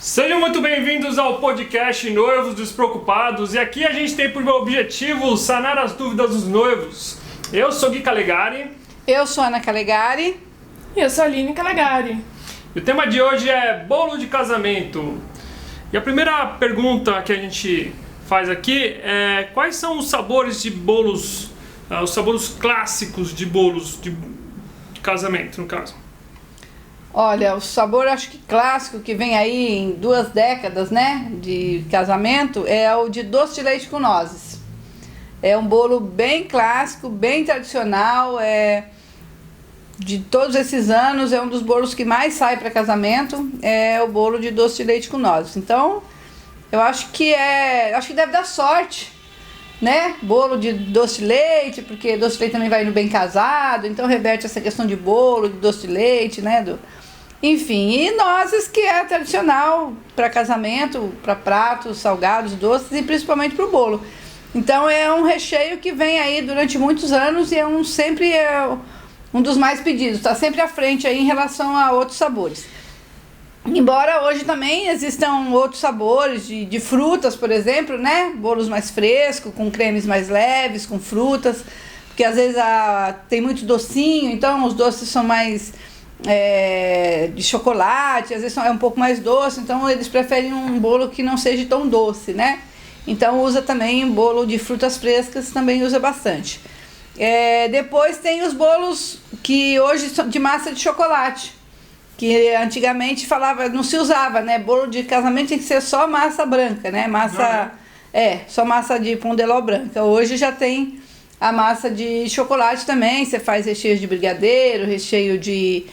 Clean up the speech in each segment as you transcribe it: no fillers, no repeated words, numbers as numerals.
Sejam muito bem-vindos ao podcast Noivos Despreocupados, e aqui a gente tem por objetivo sanar as dúvidas dos noivos. Eu sou Gui Calegari. Eu sou Ana Calegari. E eu sou a Aline Calegari. E o tema de hoje é bolo de casamento. E a primeira pergunta que a gente faz aqui é: quais são os sabores de bolos, os sabores clássicos de bolos de casamento, no caso? Olha, o sabor acho que clássico que vem aí em 2 décadas, né, de casamento é o de doce de leite com nozes. É um bolo bem clássico, bem tradicional, de todos esses anos é um dos bolos que mais sai para casamento, é o bolo de doce de leite com nozes. Então, eu acho que deve dar sorte, né? Bolo de doce de leite, porque doce de leite também vai indo bem casado, então reverte essa questão de bolo, de doce de leite, né? Enfim, e nozes, que é tradicional para casamento, para pratos, salgados, doces e principalmente para o bolo. Então é um recheio que vem aí durante muitos anos e sempre é um dos mais pedidos, está sempre à frente aí em relação a outros sabores. Embora hoje também existam outros sabores de frutas, por exemplo, né? Bolos mais frescos, com cremes mais leves, com frutas, porque às vezes tem muito docinho, então os doces são mais de chocolate, às vezes é um pouco mais doce, então eles preferem um bolo que não seja tão doce, né? Então usa também bolo de frutas frescas, também usa bastante. Depois tem os bolos que hoje são de massa de chocolate, que antigamente não se usava, né? Bolo de casamento tem que ser só massa branca, né? Só massa de pão de ló branca. Hoje já tem a massa de chocolate também, você faz recheio de brigadeiro, recheio de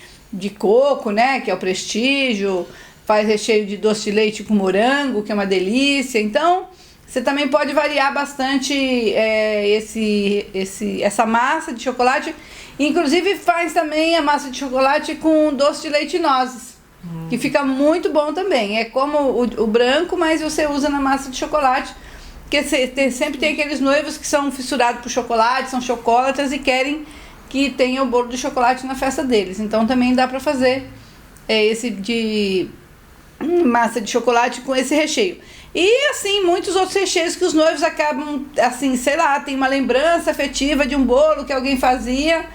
coco, né? Que é o prestígio, faz recheio de doce de leite com morango, que é uma delícia. Então, você também pode variar bastante essa massa de chocolate. Inclusive faz também a massa de chocolate com doce de leite e nozes, que fica muito bom também. É como o branco, mas você usa na massa de chocolate, porque sempre tem aqueles noivos que são fissurados por chocolate, são chocólatras e querem que tenha o bolo de chocolate na festa deles. Então também dá para fazer esse de massa de chocolate com esse recheio. E assim, muitos outros recheios que os noivos acabam, assim, sei lá, tem uma lembrança afetiva de um bolo que alguém fazia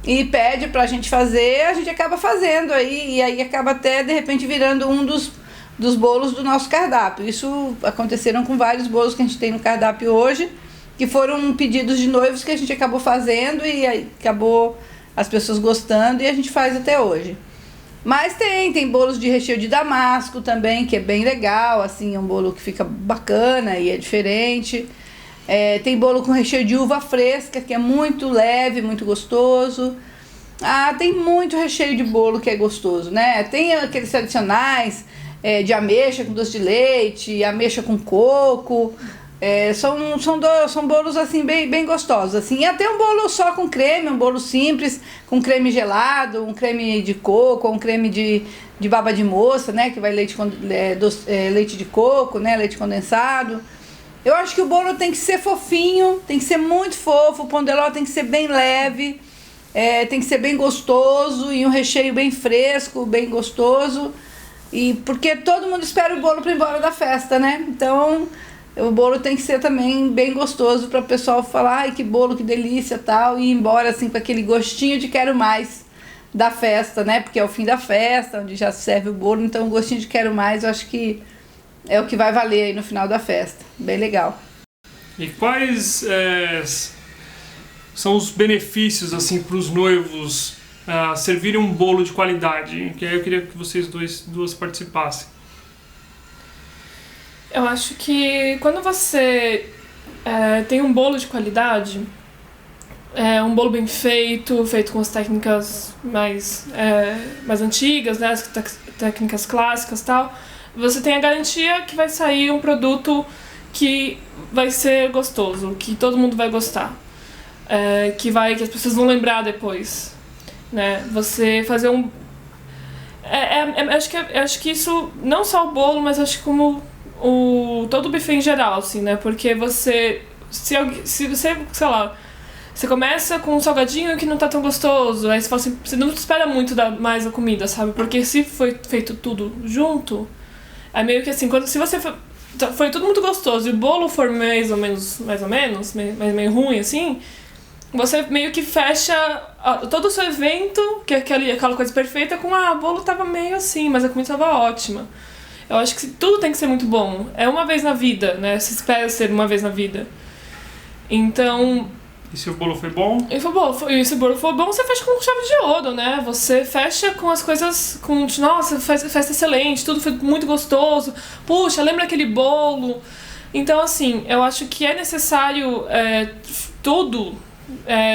e pede pra gente fazer, a gente acaba fazendo aí, e aí acaba até de repente virando um dos bolos do nosso cardápio. Isso aconteceram com vários bolos que a gente tem no cardápio hoje, que foram pedidos de noivos que a gente acabou fazendo e aí acabou as pessoas gostando e a gente faz até hoje. Mas tem bolos de recheio de damasco também, que é bem legal, assim, é um bolo que fica bacana e é diferente. Tem bolo com recheio de uva fresca, que é muito leve, muito gostoso. Tem muito recheio de bolo que é gostoso, né? Tem aqueles tradicionais de ameixa com doce de leite, ameixa com coco. São bolos assim bem gostosos, assim. E até um bolo só com creme, um bolo simples, com creme gelado, um creme de coco, um creme de baba de moça, né? Que vai leite de coco, né? Leite condensado. Eu acho que o bolo tem que ser fofinho, tem que ser muito fofo, o pão de ló tem que ser bem leve, tem que ser bem gostoso e um recheio bem fresco, bem gostoso. E porque todo mundo espera o bolo para ir embora da festa, né? Então o bolo tem que ser também bem gostoso para o pessoal falar: ai, que bolo, que delícia, tal, e ir embora assim com aquele gostinho de quero mais da festa, né? Porque é o fim da festa, onde já se serve o bolo, então o gostinho de quero mais eu acho que é o que vai valer aí no final da festa. Bem legal. E quais são os benefícios assim para os noivos servirem um bolo de qualidade? Que aí eu queria que vocês duas participassem. Eu acho que quando você tem um bolo de qualidade, um bolo bem feito com as técnicas mais antigas, né, as técnicas clássicas e tal, você tem a garantia que vai sair um produto que vai ser gostoso, que todo mundo vai gostar, que as pessoas vão lembrar depois, né? Você fazer acho que isso, não só o bolo, mas acho que como todo o buffet em geral, assim, né? Porque se você, sei lá, você começa com um salgadinho que não tá tão gostoso, aí você fala assim, você não espera muito mais a comida, sabe? Porque se foi feito tudo junto, É meio que assim, se você foi tudo muito gostoso e o bolo for mais ou menos, meio ruim, assim, você meio que fecha todo o seu evento, que é aquela coisa perfeita, com o bolo tava meio assim, mas a comida tava ótima. Eu acho que tudo tem que ser muito bom. É uma vez na vida, né? Se espera ser uma vez na vida. Então... E se o bolo foi bom? E se o bolo for bom, você fecha com chave de ouro, né? Você fecha com as coisas nossa, festa excelente, tudo foi muito gostoso. Puxa, lembra aquele bolo? Então, assim, eu acho que é necessário tudo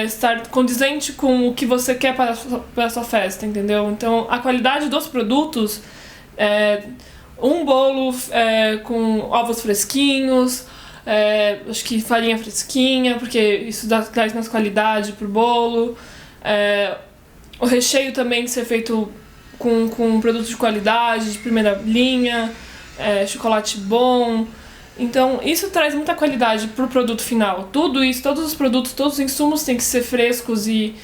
estar condizente com o que você quer para a sua festa, entendeu? Então, a qualidade dos produtos, um bolo com ovos fresquinhos, acho que farinha fresquinha, porque isso traz mais qualidade pro bolo. O recheio também ser feito com produtos de qualidade, de primeira linha, chocolate bom. Então, isso traz muita qualidade pro produto final. Tudo isso, todos os produtos, todos os insumos têm que ser frescos e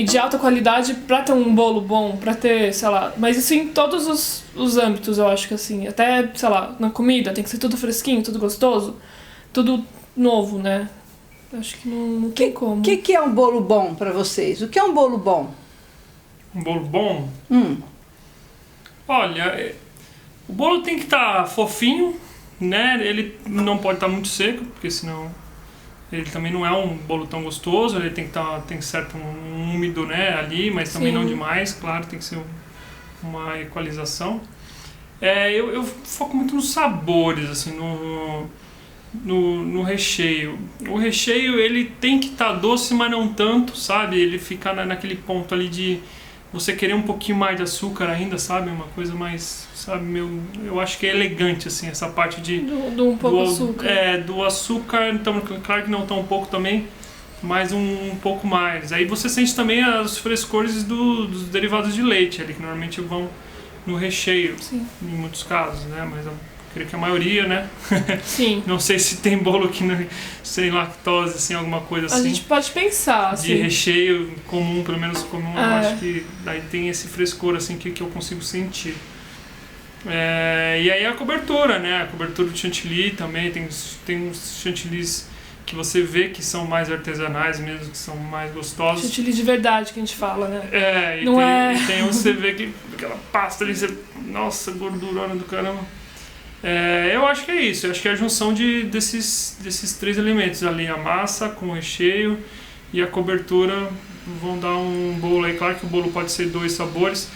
de alta qualidade pra ter um bolo bom, pra ter, sei lá... Mas isso em todos os âmbitos, eu acho que assim. Até, sei lá, na comida tem que ser tudo fresquinho, tudo gostoso, tudo novo, né? Acho que não tem como. O que é um bolo bom pra vocês? O que é um bolo bom? Um bolo bom? Olha, o bolo tem que estar fofinho, né? Ele não pode estar muito seco, porque senão ele também não é um bolo tão gostoso. Ele tem que ser um úmido, né, ali, mas também não demais, claro, tem que ser uma equalização. Eu foco muito nos sabores, assim, no recheio. O recheio, ele tem que estar doce, mas não tanto, sabe? Ele fica naquele ponto ali de você querer um pouquinho mais de açúcar ainda, sabe? Uma coisa mais, sabe, eu acho que é elegante, assim, essa parte de... Do um pouco açúcar. Do açúcar, então, claro que não tão pouco também, mas um pouco mais. Aí você sente também os frescores dos derivados de leite ali, que normalmente vão no recheio. Sim. Em muitos casos, né? Mas eu creio que a maioria, né? Sim. Não sei se tem bolo que não, sem lactose, assim, alguma coisa assim. A gente pode pensar, de assim. recheio comum, pelo menos comum, eu acho que daí tem esse frescor, assim, que eu consigo sentir. E aí a cobertura, né? A cobertura de chantilly também, tem uns chantillies que você vê que são mais artesanais mesmo, que são mais gostosos. Chantilly de verdade que a gente fala, né? E tem você vê que aquela pasta ali, nossa, gordurona do caramba. Eu acho que é isso, eu acho que é a junção desses três elementos ali, a massa com o recheio e a cobertura vão dar um bolo aí. Claro que o bolo pode ser 2 sabores.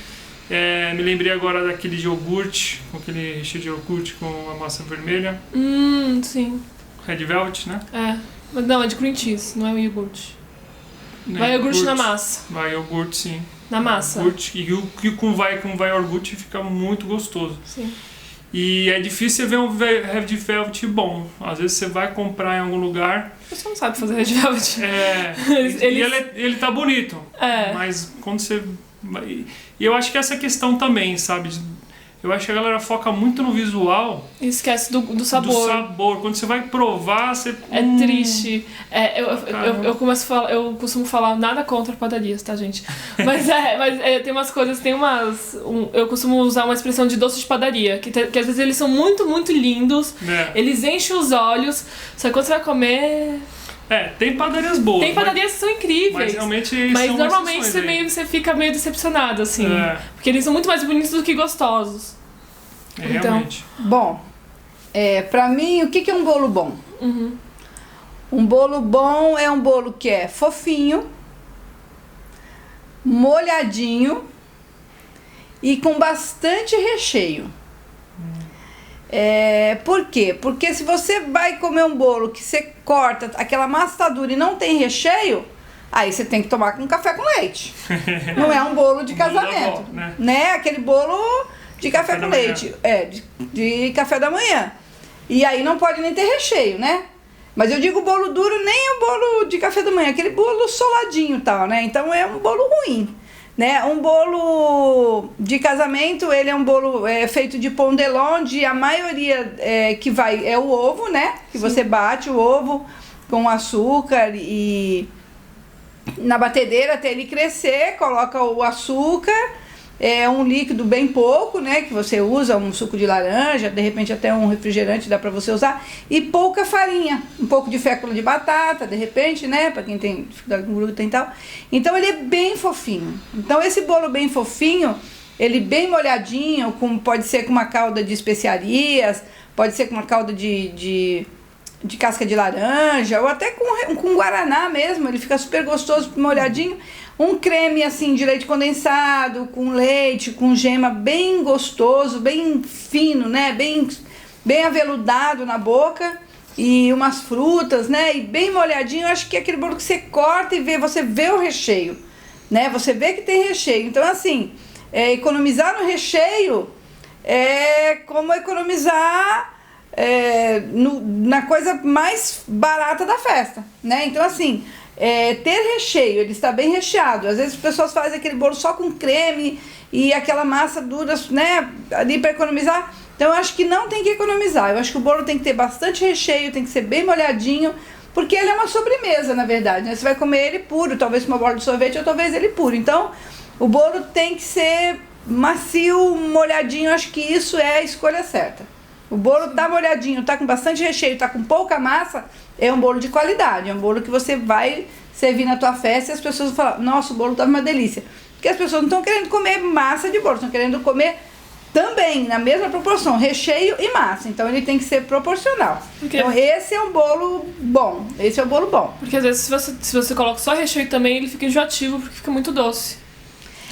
Me lembrei agora daquele de iogurte, com aquele recheio de iogurte com a massa vermelha. Sim. Red Velvet, né? Mas não, é de cream cheese, não é o iogurte. Vai iogurte na massa. Vai iogurte, sim. Na massa. Iogurte, e com vai iogurte fica muito gostoso. Sim. E é difícil você ver um Red Velvet bom. Às vezes você vai comprar em algum lugar... Você não sabe fazer Red Velvet. E ele tá bonito. Mas quando você... E eu acho que essa questão também, sabe? Eu acho que a galera foca muito no visual. E esquece do sabor. Do sabor. Quando você vai provar, você... É triste. Eu costumo falar nada contra padarias, tá, gente? Mas tem umas coisas, eu costumo usar uma expressão de doce de padaria, que às vezes eles são muito, muito lindos, eles enchem os olhos, só que quando você vai comer... Tem padarias boas. Tem padarias que são incríveis. Mas realmente normalmente você fica meio decepcionado, assim. Porque eles são muito mais bonitos do que gostosos. Realmente. Bom, pra mim, o que é um bolo bom? Uhum. Um bolo bom é um bolo que é fofinho, molhadinho e com bastante recheio. Por quê? Porque se você vai comer um bolo que você corta, aquela massa tá dura e não tem recheio, aí você tem que tomar com café com leite. Não é um bolo de casamento, né? Aquele bolo de café com leite, de café da manhã. E aí não pode nem ter recheio, né? Mas eu digo bolo duro, nem o bolo de café da manhã, aquele bolo soladinho e tal, né? Então é um bolo ruim. Né? Um bolo de casamento, ele é um bolo feito de pão de ló, onde a maioria que vai é o ovo, né? Que você bate o ovo com açúcar e na batedeira até ele crescer, coloca o açúcar é um líquido bem pouco, né, que você usa, um suco de laranja, de repente até um refrigerante dá para você usar, e pouca farinha, um pouco de fécula de batata, de repente, né, para quem tem dificuldade com glúten e tal. Então ele é bem fofinho. Então esse bolo bem fofinho, ele bem molhadinho, pode ser com uma calda de especiarias, pode ser com uma calda de casca de laranja, ou até com guaraná mesmo, ele fica super gostoso, molhadinho. Um creme assim de leite condensado, com leite, com gema, bem gostoso, bem fino, né? Bem aveludado na boca. E umas frutas, né? E bem molhadinho. Eu acho que é aquele bolo que você corta e você vê o recheio, né? Você vê que tem recheio. Então, assim, economizar no recheio é como economizar na coisa mais barata da festa, né? Então, assim... ter recheio, ele está bem recheado. Às vezes as pessoas fazem aquele bolo só com creme e aquela massa dura, né, ali para economizar. Então eu acho que não tem que economizar. Eu acho que o bolo tem que ter bastante recheio, tem que ser bem molhadinho, porque ele é uma sobremesa, na verdade, né? Você vai comer ele puro, talvez com uma bola de sorvete ou talvez ele puro. Então o bolo tem que ser macio, molhadinho. Eu acho que isso é a escolha certa. O bolo tá molhadinho, tá com bastante recheio, tá com pouca massa, é um bolo de qualidade, é um bolo que você vai servir na tua festa e as pessoas vão falar, nossa, o bolo tá uma delícia. Porque as pessoas não estão querendo comer massa de bolo, estão querendo comer também, na mesma proporção, recheio e massa. Então ele tem que ser proporcional. Então esse é um bolo bom, esse é o bolo bom. Porque às vezes se você coloca só recheio também, ele fica enjoativo, porque fica muito doce.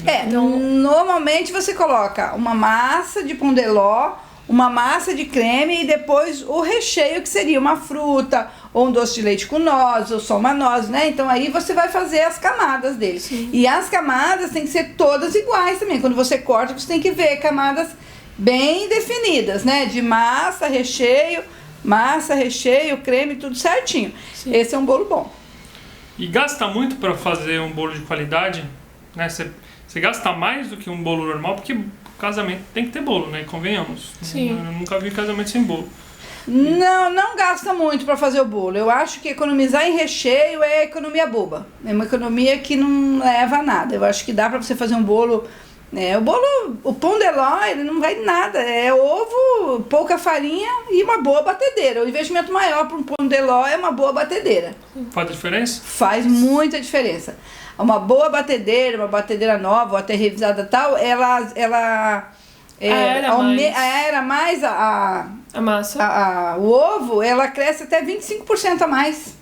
Então, normalmente você coloca uma massa de pão de ló, uma massa de creme e depois o recheio, que seria uma fruta, ou um doce de leite com noz, ou só uma noz, né? Então aí você vai fazer as camadas dele. Sim. E as camadas tem que ser todas iguais também. Quando você corta, você tem que ver camadas bem definidas, né? De massa, recheio, creme, tudo certinho. Sim. Esse é um bolo bom. E gasta muito para fazer um bolo de qualidade, né? Você gasta mais do que um bolo normal, porque casamento tem que ter bolo, né? Convenhamos. Sim. Eu nunca vi casamento sem bolo. Não gasta muito para fazer o bolo. Eu acho que economizar em recheio é economia boba. É uma economia que não leva a nada. Eu acho que dá para você fazer um bolo... o pão de ló, ele não vai nada. É ovo, pouca farinha e uma boa batedeira. O investimento maior para um pão de ló é uma boa batedeira. Faz diferença? Faz muita diferença. Uma boa batedeira, uma batedeira nova, ou até revisada tal, ela aera mais a massa. O ovo, ela cresce até 25% a mais.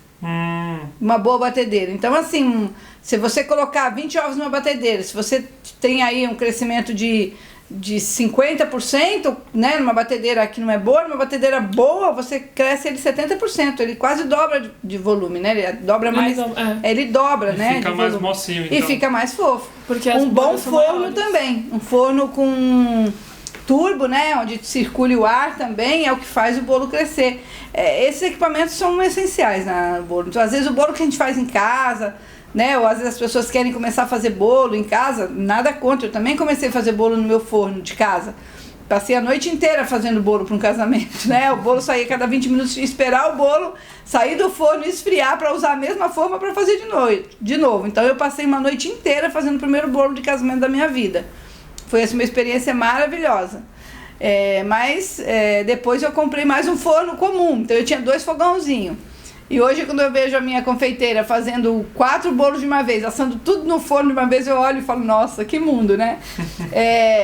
Uma boa batedeira. Então, assim, se você colocar 20 ovos numa batedeira, se você tem aí um crescimento de 50%, né, numa batedeira que não é boa, numa batedeira boa, você cresce ele 70%, ele quase dobra de volume, né, ele dobra mais, ele dobra, né, fica mais mocinho, então. E fica mais fofo. Porque um bom forno também, um forno com turbo, né, onde circule o ar também, é o que faz o bolo crescer. Esses equipamentos são essenciais no bolo. Então, às vezes o bolo que a gente faz em casa, né? Ou às vezes as pessoas querem começar a fazer bolo em casa, nada contra. Eu também comecei a fazer bolo no meu forno de casa. Passei a noite inteira fazendo bolo para um casamento, né? O bolo saía cada 20 minutos, esperar o bolo sair do forno e esfriar para usar a mesma forma para fazer de novo. Então eu passei uma noite inteira fazendo o primeiro bolo de casamento da minha vida. Foi essa uma experiência maravilhosa. Mas depois eu comprei mais um forno comum, então eu tinha 2 fogãozinhos. E hoje, quando eu vejo a minha confeiteira fazendo 4 bolos de uma vez, assando tudo no forno de uma vez, eu olho e falo, nossa, que mundo, né?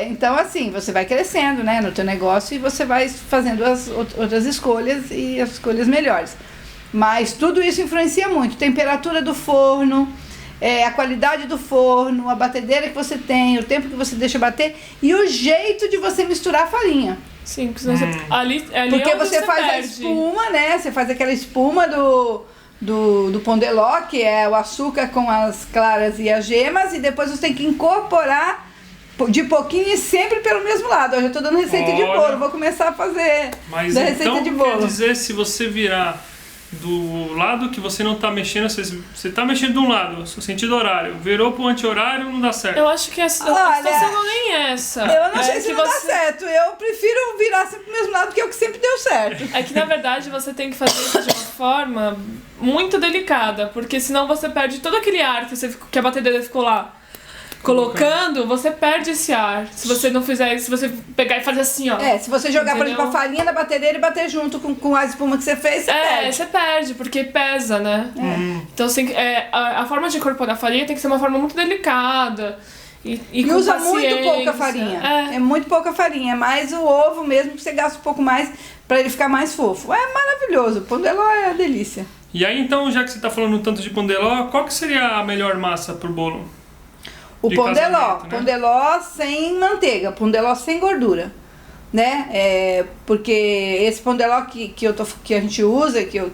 Então, assim, você vai crescendo, né, no teu negócio e você vai fazendo as outras escolhas e as escolhas melhores. Mas tudo isso influencia muito. Temperatura do forno, a qualidade do forno, a batedeira que você tem, o tempo que você deixa bater e o jeito de você misturar a farinha. Sim, porque você, ali porque você faz a espuma, né? Você faz aquela espuma do pão de ló, que é o açúcar com as claras e as gemas, e depois você tem que incorporar de pouquinho e sempre pelo mesmo lado. Eu já tô dando receita de bolo, vou começar a fazer receita de bolo. Quer dizer, se você virar do lado que você não tá mexendo, você tá mexendo de um lado, no sentido horário, virou pro anti-horário, não dá certo. Eu acho que a situação não é nem essa. Eu não sei se não dá certo, eu prefiro virar sempre pro mesmo lado, que é o que sempre deu certo. É que na verdade você tem que fazer isso de uma forma muito delicada, porque senão você perde todo aquele ar que a batedeira ficou lá colocando, você perde esse ar. Se você não fizer isso, se você pegar e fazer assim, ó. Se você jogar, por exemplo, a farinha na batedeira e bater junto com a espuma que você fez, você perde. Você perde, porque pesa, né? Então, assim, a forma de incorporar a farinha tem que ser uma forma muito delicada. E com usa paciência. muito pouca farinha. É muito pouca farinha. É mais o ovo mesmo, que você gasta um pouco mais pra ele ficar mais fofo. É maravilhoso. O pão de ló é uma delícia. E aí, então, já que você tá falando tanto de pão de ló, qual que seria a melhor massa pro bolo? O pão de ló. Né? Pão de ló sem manteiga. Pão de ló sem gordura. Né? Porque esse pão de ló que a gente usa, que eu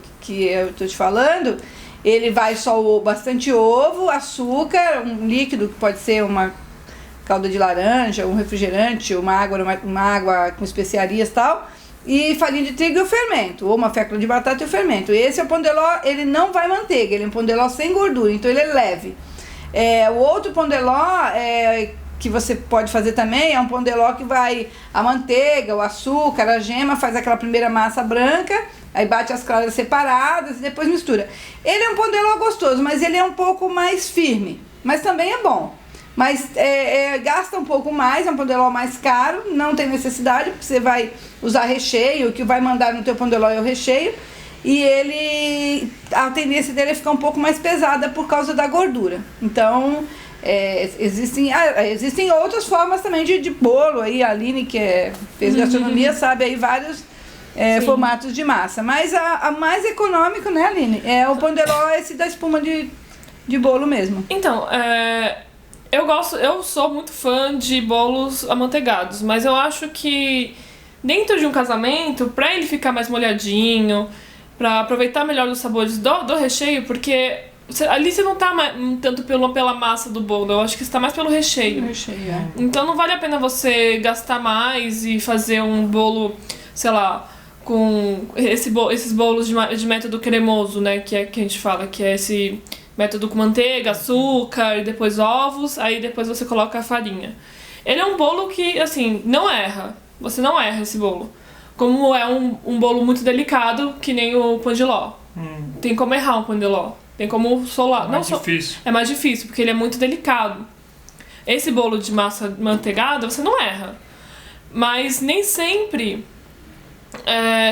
tô te falando, ele vai só bastante ovo, açúcar, um líquido que pode ser uma calda de laranja, um refrigerante, uma água com especiarias e tal, e farinha de trigo e o fermento, ou uma fécula de batata e o fermento. Esse é o pão de ló, ele não vai manteiga, ele é um pão de ló sem gordura, então ele é leve. O outro pão de ló que você pode fazer também é um pão de ló que vai a manteiga, o açúcar, a gema, faz aquela primeira massa branca, aí bate as claras separadas e depois mistura. Ele é um pão de ló gostoso, mas ele é um pouco mais firme, mas também é bom. Mas gasta um pouco mais, é um pão de ló mais caro, não tem necessidade, porque você vai usar recheio, o que vai mandar no teu pão de ló é o recheio. E a tendência dele é ficar um pouco mais pesada por causa da gordura. Então, existem outras formas também de bolo. Aí a Aline, que fez gastronomia, sabe aí vários formatos de massa. Mas a mais econômica, né, Aline? É o pão de ló, esse da espuma de bolo mesmo. Então, eu sou muito fã de bolos amanteigados, mas eu acho que dentro de um casamento, pra ele ficar mais molhadinho, pra aproveitar melhor os sabores do recheio, porque ali você não tá tanto pela massa do bolo, eu acho que você tá mais pelo recheio. Então não vale a pena você gastar mais e fazer um bolo, sei lá, com esses bolos de método cremoso, né, que a gente fala, que é esse método com manteiga, açúcar e depois ovos, aí depois você coloca a farinha. Ele é um bolo que, assim, não erra. Você não erra esse bolo. Como é um bolo muito delicado, que nem o pão de ló. Tem como errar um pão de ló. Tem como solar. Difícil. É mais difícil, porque ele é muito delicado. Esse bolo de massa manteigada, você não erra. Mas nem sempre...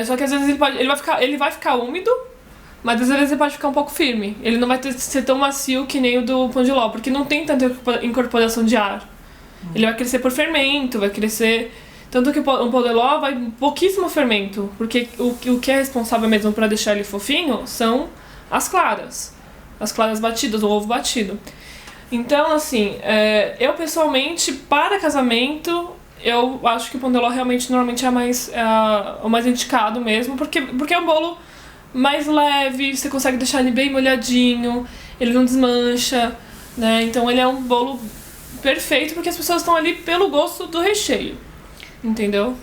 só que às vezes ele vai ficar úmido, mas às vezes ele pode ficar um pouco firme. Ele não vai ser tão macio que nem o do pão de ló, porque não tem tanta incorporação de ar. Ele vai crescer por fermento, vai crescer... Tanto que um pão de ló vai pouquíssimo fermento, porque o que é responsável mesmo para deixar ele fofinho são as claras batidas, o ovo batido. Então, assim, eu pessoalmente, para casamento, eu acho que o pão de ló realmente normalmente é o mais indicado mesmo, porque é um bolo mais leve, você consegue deixar ele bem molhadinho, ele não desmancha, né? Então ele é um bolo perfeito porque as pessoas estão ali pelo gosto do recheio. Entendeu?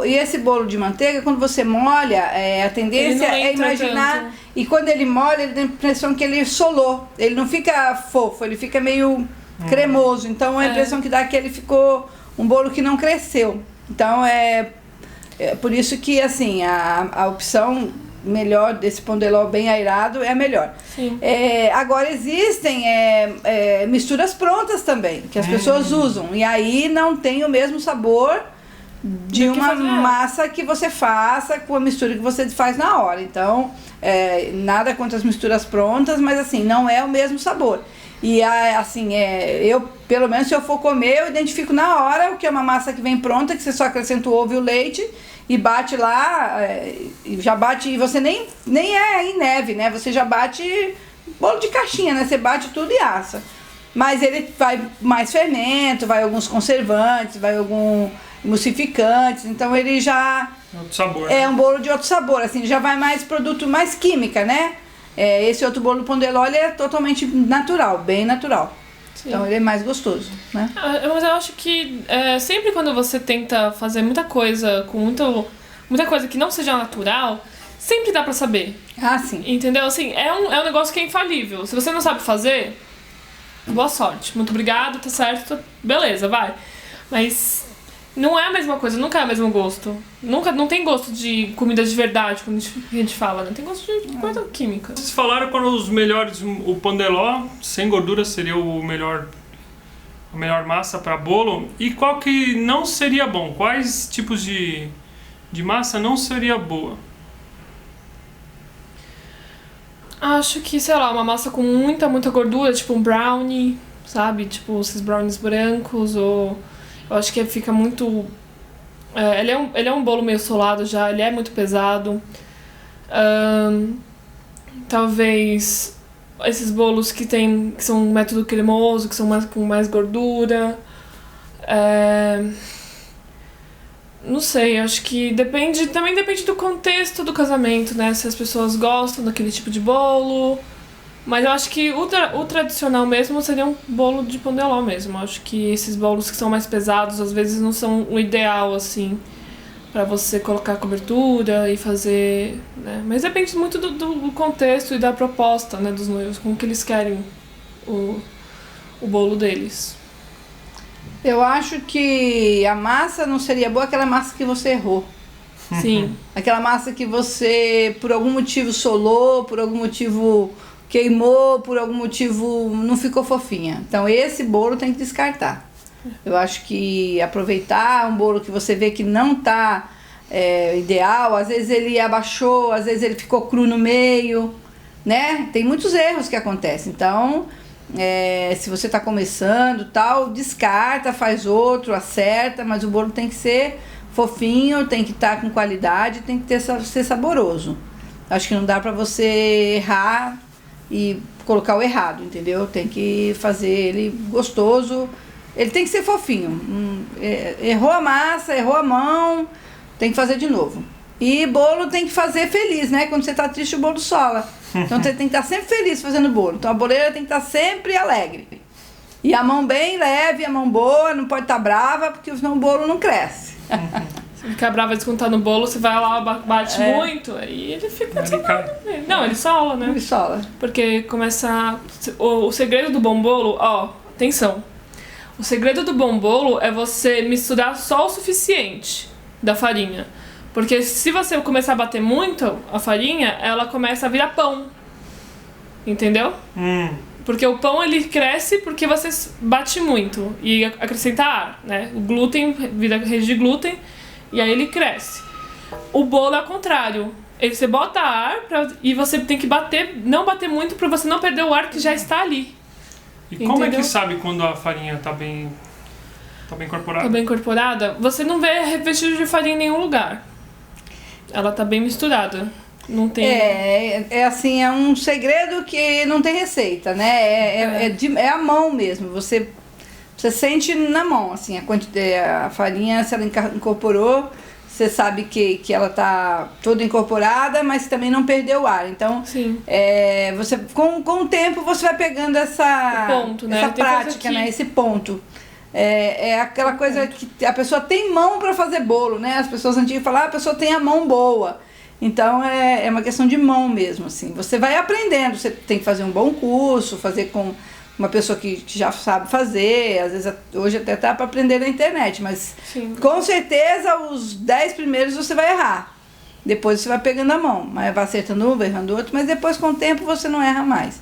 E esse bolo de manteiga, quando você molha, a tendência é imaginar. Tanto. E quando ele molha, ele tem a impressão que ele solou. Ele não fica fofo, ele fica meio cremoso. Então a impressão que dá é que ele ficou um bolo que não cresceu. Então é por isso que assim, a opção melhor desse pão de ló bem airado é a melhor. Sim. Agora existem misturas prontas também, que as pessoas usam, e aí não tem o mesmo sabor de uma massa que você faça com a mistura que você faz na hora. Então, nada contra as misturas prontas, mas assim, não é o mesmo sabor. E assim, eu, pelo menos se eu for comer, eu identifico na hora o que é uma massa que vem pronta, que você só acrescenta o ovo e o leite, e bate lá, já bate, e você nem é em neve, né? Você já bate bolo de caixinha, né? Você bate tudo e assa. Mas ele vai mais fermento, vai alguns conservantes, vai alguns emulsificantes, então ele já... Outro sabor. É um bolo de outro sabor, assim, já vai mais produto, mais química, né? Esse outro bolo pão de ló, ele é totalmente natural, bem natural. Sim. Então ele é mais gostoso, né? Mas eu acho que sempre quando você tenta fazer muita coisa com muita coisa que não seja natural, sempre dá pra saber. Ah, sim. Entendeu? Assim, é um negócio que é infalível. Se você não sabe fazer, boa sorte. Muito obrigado, tá certo, beleza, vai. Mas não é a mesma coisa, nunca é o mesmo gosto. Não tem gosto de comida de verdade, quando a gente fala, né? Tem gosto de coisa química. Vocês falaram quando os melhores, o pão de ló sem gordura seria o melhor a melhor massa para bolo e qual que não seria bom? Quais tipos de massa não seria boa? Acho que, sei lá, uma massa com muita gordura, tipo um brownie, sabe? Tipo esses brownies brancos, ou... Eu acho que fica muito... ele é um bolo meio solado já, ele é muito pesado. Talvez esses bolos que são método cremoso, que são com mais gordura. Não sei, acho que também depende do contexto do casamento, né? Se as pessoas gostam daquele tipo de bolo. Mas eu acho que o tradicional mesmo seria um bolo de pão de ló mesmo. Eu acho que esses bolos que são mais pesados, às vezes não são o ideal, assim, pra você colocar cobertura e fazer, né? Mas depende muito do contexto e da proposta, né, dos noivos, como que eles querem o bolo deles. Eu acho que a massa não seria boa, aquela massa que você errou. Sim. Aquela massa que você, por algum motivo, solou, por algum motivo queimou, por algum motivo não ficou fofinha. Então esse bolo tem que descartar. Eu acho que aproveitar um bolo que você vê que não está ideal, às vezes ele abaixou, às vezes ele ficou cru no meio, né? Tem muitos erros que acontecem. Então, se você está começando, tal, descarta, faz outro, acerta, mas o bolo tem que ser fofinho, tem que estar com qualidade, tem que ser saboroso. Acho que não dá para você errar e colocar o errado, entendeu? Tem que fazer ele gostoso, ele tem que ser fofinho. Errou a massa, errou a mão, tem que fazer de novo. E bolo tem que fazer feliz, né? Quando você tá triste, o bolo sola. Então você tem que estar sempre feliz fazendo bolo. Então a boleira tem que estar sempre alegre. E a mão bem leve, a mão boa, não pode estar brava, porque senão o bolo não cresce. Se ficar brava descontar no bolo, você vai lá, bate muito, aí ele fica... Não, ele sola, né? Ele sola. Porque começa... O segredo do bom bolo, atenção. O segredo do bom bolo é você misturar só o suficiente da farinha. Porque se você começar a bater muito a farinha, ela começa a virar pão. Entendeu? Porque o pão, ele cresce porque você bate muito e acrescenta ar, né? O glúten vira rede de glúten e aí ele cresce. O bolo é ao contrário. Você bota ar e você tem que não bater muito para você não perder o ar que já está ali. E como é que sabe quando a farinha tá bem incorporada? Tá bem incorporada? Você não vê vestígio de farinha em nenhum lugar. Ela tá bem misturada. Não tem... assim, é um segredo que não tem receita, né? É a mão mesmo. Você sente na mão, assim, a farinha, se ela incorporou, você sabe que ela tá toda incorporada, mas também não perdeu o ar. Então, você, com o tempo, você vai pegando essa prática, né? Esse ponto. É aquela coisa que a pessoa tem mão para fazer bolo, né? As pessoas antigas falam, a pessoa tem a mão boa. Então, é uma questão de mão mesmo, assim. Você vai aprendendo, você tem que fazer um bom curso, fazer com uma pessoa que já sabe fazer, às vezes hoje até tá para aprender na internet, mas com certeza os 10 primeiros você vai errar. Depois você vai pegando a mão, mas vai acertando um, vai errando outro, mas depois com o tempo você não erra mais.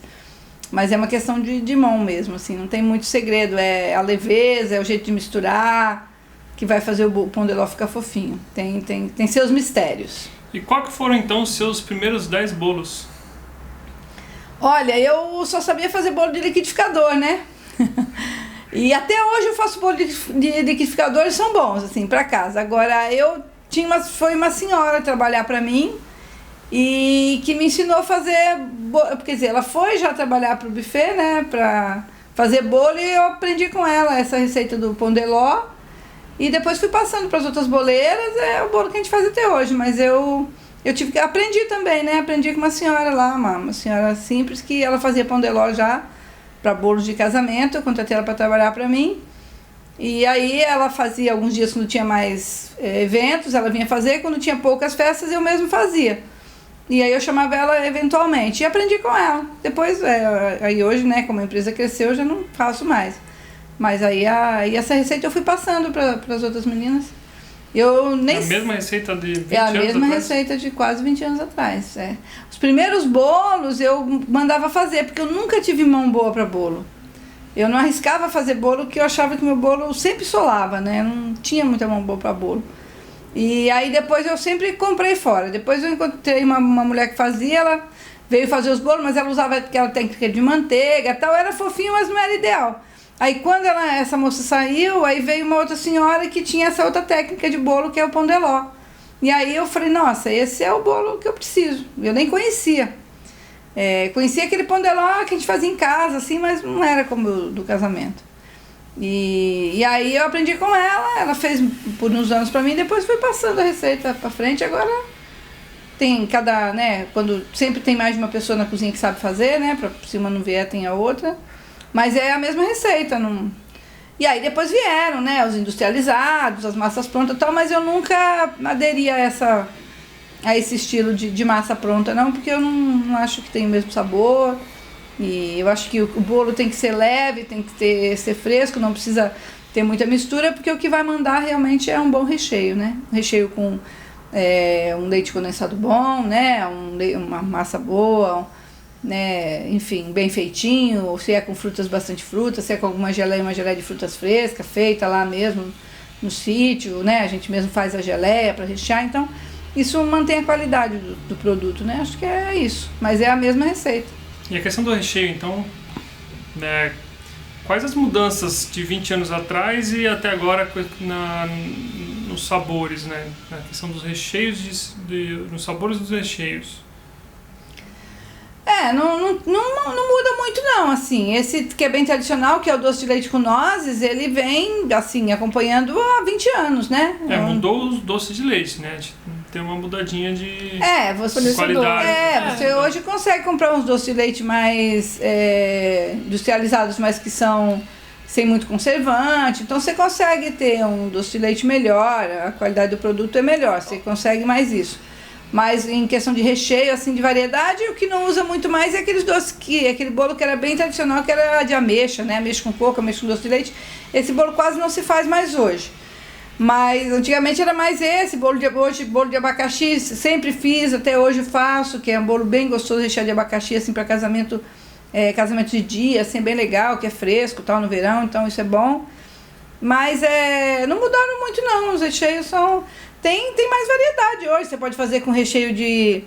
Mas é uma questão de mão mesmo, assim, não tem muito segredo, é a leveza, é o jeito de misturar, que vai fazer o pão de ló ficar fofinho. Tem seus mistérios. E qual que foram então os seus primeiros 10 bolos? Olha, eu só sabia fazer bolo de liquidificador, né? E até hoje eu faço bolo de liquidificador e são bons, assim, pra casa. Agora, foi uma senhora trabalhar pra mim e que me ensinou a fazer, quer dizer, ela foi já trabalhar pro buffet, né, pra fazer bolo, e eu aprendi com ela essa receita do pão de ló. E depois fui passando para as outras boleiras, é o bolo que a gente faz até hoje, mas eu aprendi também, né? Aprendi com uma senhora lá, uma senhora simples, que ela fazia pão de ló já para bolos de casamento. Eu contratei ela para trabalhar para mim. E aí ela fazia alguns dias quando tinha mais eventos, ela vinha fazer, quando tinha poucas festas eu mesmo fazia. E aí eu chamava ela eventualmente e aprendi com ela. Depois, aí hoje, né, como a empresa cresceu, eu já não faço mais. Mas aí essa receita eu fui passando para as outras meninas. Eu nem a mesma receita de 20 anos atrás? atrás? É a mesma receita de quase 20 anos atrás. Os primeiros bolos eu mandava fazer, porque eu nunca tive mão boa para bolo. Eu não arriscava fazer bolo porque eu achava que meu bolo sempre solava, né? Não tinha muita mão boa para bolo. E aí depois eu sempre comprei fora. Depois eu encontrei uma mulher que fazia, ela veio fazer os bolos, mas ela usava aquela técnica de manteiga e tal. Era fofinho, mas não era ideal. Aí quando essa moça saiu, aí veio uma outra senhora que tinha essa outra técnica de bolo, que é o pão de ló. E aí eu falei, nossa, esse é o bolo que eu preciso. Eu nem conhecia. Conhecia aquele pão de ló que a gente fazia em casa, assim, mas não era como o do casamento. E aí eu aprendi com ela fez por uns anos pra mim, depois foi passando a receita pra frente. Agora tem quando sempre tem mais de uma pessoa na cozinha que sabe fazer, né, pra se uma não vier tem a outra. Mas é a mesma receita, não... E aí depois vieram, né, os industrializados, as massas prontas e tal, mas eu nunca aderi a esse estilo de massa pronta, não, porque eu não acho que tem o mesmo sabor. E eu acho que o bolo tem que ser leve, tem que ser fresco, não precisa ter muita mistura, porque o que vai mandar realmente é um bom recheio, né? Um recheio com um leite condensado bom, né, uma massa boa, né, enfim, bem feitinho, ou se é com bastante frutas, se é com uma geleia de frutas frescas, feita lá mesmo no sítio, né, a gente mesmo faz a geleia para rechear, então isso mantém a qualidade do produto, né, acho que é isso, mas é a mesma receita. E a questão do recheio, então, né, quais as mudanças de 20 anos atrás e até agora nos sabores, né, na questão dos recheios, nos sabores dos recheios? Não muda muito não, assim, esse que é bem tradicional, que é o doce de leite com nozes, ele vem, assim, acompanhando há 20 anos, né? Mudou os doces de leite, né? Tem uma mudadinha de qualidade. Você hoje consegue comprar uns doces de leite mais industrializados, mas que são sem muito conservante, então você consegue ter um doce de leite melhor, a qualidade do produto é melhor, você consegue mais isso. Mas em questão de recheio, assim, de variedade, o que não usa muito mais é aqueles doces aquele bolo que era bem tradicional, que era de ameixa, né? Ameixa com coco, ameixa com doce de leite. Esse bolo quase não se faz mais hoje. Mas antigamente era mais esse, bolo de abacaxi, sempre fiz, até hoje faço, que é um bolo bem gostoso, recheado de abacaxi, assim, para casamento de dia, assim, bem legal, que é fresco, tal, no verão, então isso é bom. Mas não mudaram muito não, os recheios são... Tem mais variedade hoje, você pode fazer com recheio de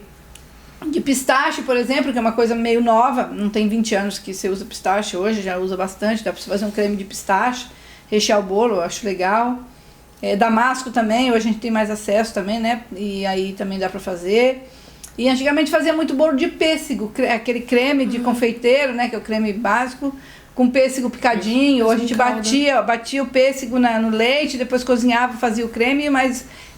pistache, por exemplo, que é uma coisa meio nova, não tem 20 anos que você usa pistache, hoje já usa bastante, dá pra você fazer um creme de pistache, rechear o bolo, eu acho legal. Damasco também, hoje a gente tem mais acesso também, né, e aí também dá pra fazer. E antigamente fazia muito bolo de pêssego, aquele creme de confeiteiro, né, que é o creme básico, com pêssego picadinho, ou a gente batia o pêssego no leite, depois cozinhava, fazia o creme,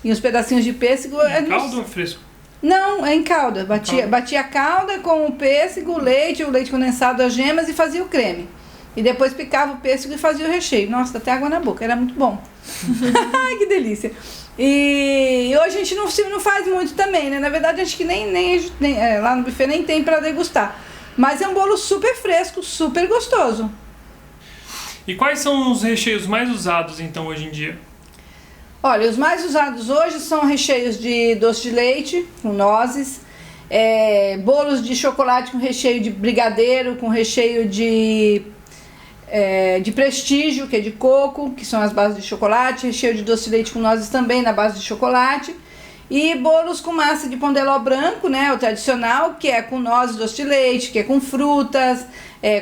e uns pedacinhos de pêssego... Em calda ou fresco? Não, é em calda. Batia a calda com o pêssego, o leite condensado, as gemas e fazia o creme. E depois picava o pêssego e fazia o recheio. Nossa, dá até água na boca, era muito bom. Ai, que delícia. E hoje a gente não faz muito também, né? Na verdade, acho que nem lá no buffet nem tem para degustar. Mas é um bolo super fresco, super gostoso. E quais são os recheios mais usados, então, hoje em dia? Olha, os mais usados hoje são recheios de doce de leite, com nozes, bolos de chocolate com recheio de brigadeiro, com recheio de prestígio, que é de coco, que são as bases de chocolate, recheio de doce de leite com nozes também na base de chocolate, e bolos com massa de pão de ló branco, né, o tradicional, que é com nozes, doce de leite, que é com frutas,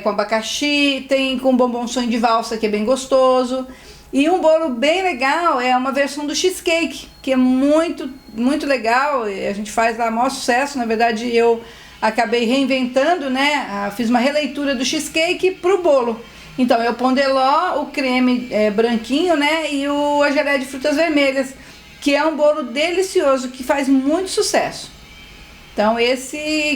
com abacaxi, tem com bombom sonho de valsa, que é bem gostoso. E um bolo bem legal é uma versão do cheesecake, que é muito, muito legal, a gente faz lá, maior sucesso. Na verdade, eu acabei reinventando, né, fiz uma releitura do cheesecake pro bolo. Então, é o pão de ló, o creme branquinho, né, e a geleia de frutas vermelhas, que é um bolo delicioso, que faz muito sucesso. Então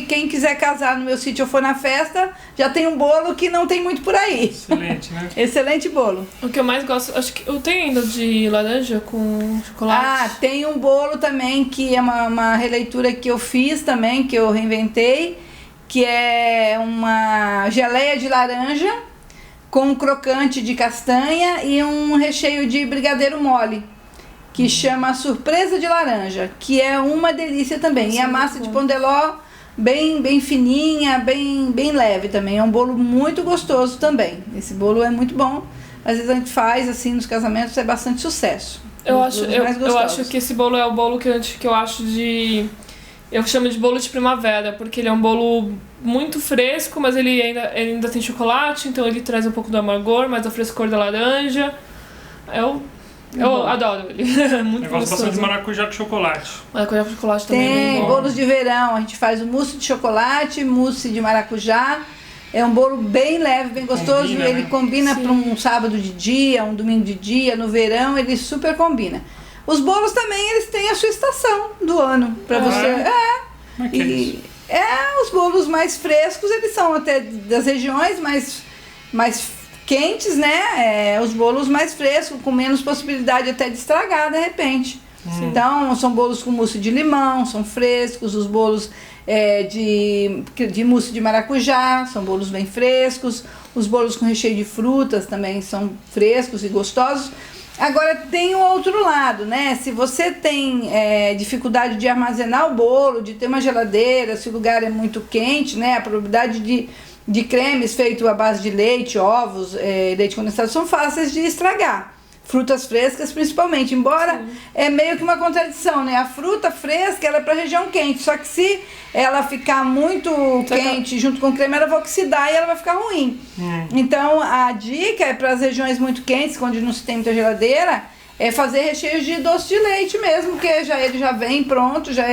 quem quiser casar no meu sítio ou for na festa, já tem um bolo que não tem muito por aí. Excelente, né? Excelente bolo. O que eu mais gosto, acho que eu tenho ainda de laranja com chocolate. Tem um bolo também, que é uma releitura que eu fiz também, que eu reinventei, que é uma geleia de laranja com um crocante de castanha e um recheio de brigadeiro mole, que chama Surpresa de Laranja, que é uma delícia também. E a massa de pão de ló bem fininha, bem leve também. É um bolo muito gostoso também. Esse bolo é muito bom. Às vezes a gente faz assim nos casamentos, é bastante sucesso. Eu acho que esse bolo é o bolo que eu acho de... Eu chamo de bolo de primavera, porque ele é um bolo muito fresco, mas ele ainda tem chocolate, então ele traz um pouco do amargor, mas a frescor da laranja. Eu adoro ele. Muito Eu gosto bastante de maracujá com chocolate. Maracujá com chocolate também é Tem bem bom. bolos de verão, a gente faz o mousse de chocolate, mousse de maracujá. É um bolo bem leve, bem gostoso. Combina, ele né? combina Sim. para um sábado de dia, um domingo de dia, no verão, ele super combina. Os bolos também, eles têm a sua estação do ano para você. Como é que é isso? Os bolos mais frescos, eles são até das regiões mais quentes, né? Os bolos mais frescos, com menos possibilidade até de estragar de repente. Então, são bolos com mousse de limão, são frescos. Os bolos de mousse de maracujá, são bolos bem frescos. Os bolos com recheio de frutas também são frescos e gostosos. Agora, tem o outro lado, né? Se você tem dificuldade de armazenar o bolo, de ter uma geladeira, se o lugar é muito quente, né? A probabilidade de cremes feitos à base de leite, ovos, leite condensado são fáceis de estragar. Frutas frescas, principalmente, embora é meio que uma contradição, né? A fruta fresca, ela é para região quente, só que se ela ficar muito quente junto com o creme, ela vai oxidar e ela vai ficar ruim. Então, a dica é para as regiões muito quentes, onde não se tem muita geladeira, é fazer recheios de doce de leite mesmo, porque ele já vem pronto, já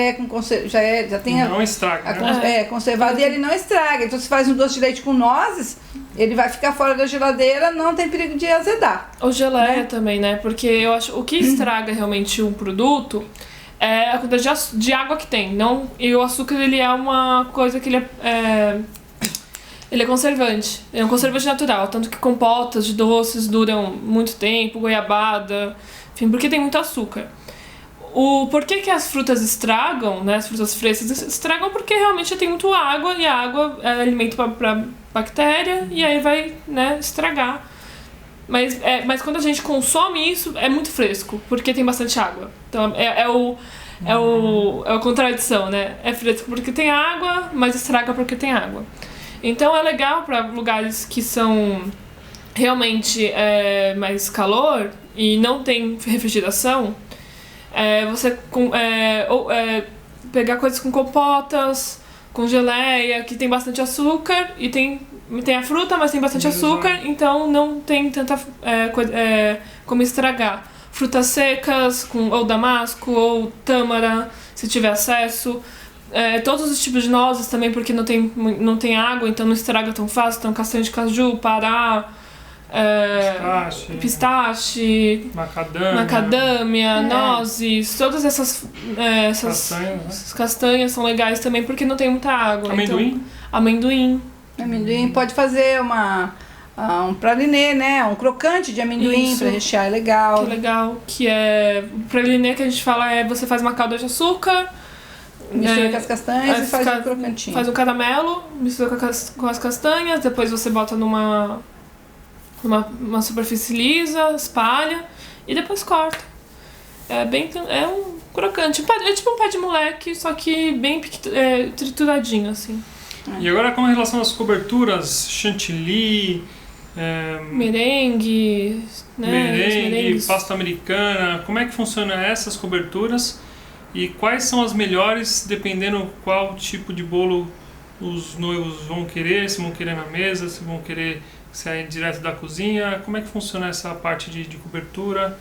tem Não estraga, né? conservado e ele não estraga. Então, se faz um doce de leite com nozes, ele vai ficar fora da geladeira, não tem perigo de azedar. Ou geleia também, né? Porque eu acho o que estraga realmente um produto é a quantidade de água que tem. E o açúcar, ele é uma coisa que ele é conservante. Ele é um conservante natural. Tanto que compotas de doces duram muito tempo, goiabada, enfim, porque tem muito açúcar. Por que as frutas estragam, né? As frutas frescas estragam porque realmente tem muito água e a água é alimento para bactéria e aí vai, né, estragar. Mas quando a gente consome isso, é muito fresco, porque tem bastante água. Então é a contradição, né? É fresco porque tem água, mas estraga porque tem água. Então é legal para lugares que são realmente mais calor e não tem refrigeração, você pegar coisas com compotas, com geleia, que tem bastante açúcar e tem a fruta, mas tem bastante açúcar, então não tem tanta como estragar. Frutas secas, ou damasco, ou tâmara, se tiver acesso. Todos os tipos de nozes também, porque não tem água, então não estraga tão fácil. Então, castanha de caju, pará, pistache, macadâmia, nozes, todas essas castanhas são legais também, porque não tem muita água. Amendoim? Então, amendoim. Amendoim pode fazer um pralinê, né? Um crocante de amendoim para rechear, é legal. Que legal. O pralinê que a gente fala você faz uma calda de açúcar, mistura com as castanhas e faz um crocantinho. Faz um caramelo, mistura com as castanhas, depois você bota numa superfície lisa, espalha e depois corta. É um crocante. É tipo um pé de moleque, só que bem trituradinho, assim. E agora com relação às coberturas, chantilly, merengue, né? pasta americana, como é que funciona essas coberturas e quais são as melhores dependendo qual tipo de bolo os noivos vão querer, se vão querer na mesa, se vão querer sair direto da cozinha, como é que funciona essa parte de cobertura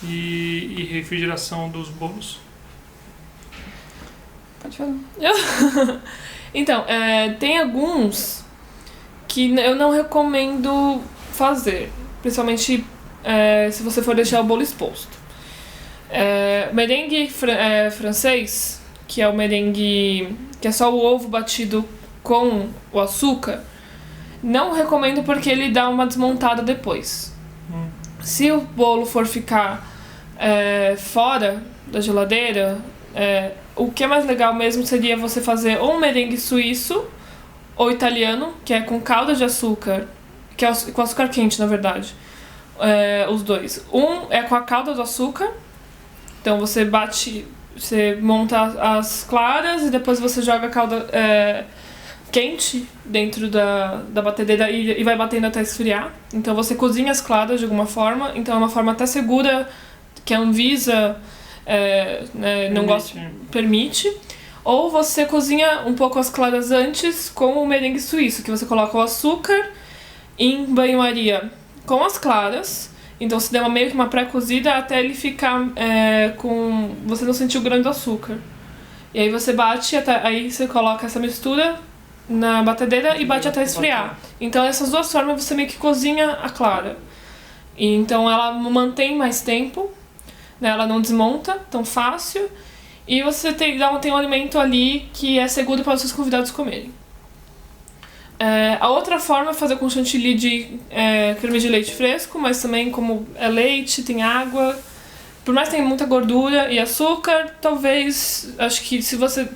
e refrigeração dos bolos? Pode falar. Então, tem alguns que eu não recomendo fazer, principalmente se você for deixar o bolo exposto. Merengue francês, que é o merengue que é só o ovo batido com o açúcar, não recomendo porque ele dá uma desmontada depois. Se o bolo for ficar fora da geladeira, o que é mais legal mesmo seria você fazer ou um merengue suíço ou italiano, que é com calda de açúcar, que é com açúcar quente, na verdade. Os dois. Um é com a calda do açúcar, então você bate Você monta as claras e depois você joga a calda quente dentro da batedeira e vai batendo até esfriar. Então você cozinha as claras de alguma forma, então é uma forma até segura que a Anvisa não permite. Ou você cozinha um pouco as claras antes com o merengue suíço, que você coloca o açúcar em banho-maria com as claras. Então você dá meio que uma pré-cozida até ele ficar com... Você não sentir o grão do açúcar. E aí você bate, aí você coloca essa mistura na batedeira e bate até esfriar. Então essas duas formas você meio que cozinha a clara. E então ela mantém mais tempo, né? Ela não desmonta tão fácil. E você tem um alimento ali que é seguro para os seus convidados comerem. A outra forma é fazer com chantilly de creme de leite fresco, mas também como é leite, tem água. Por mais que tenha muita gordura e açúcar, talvez, acho que se você...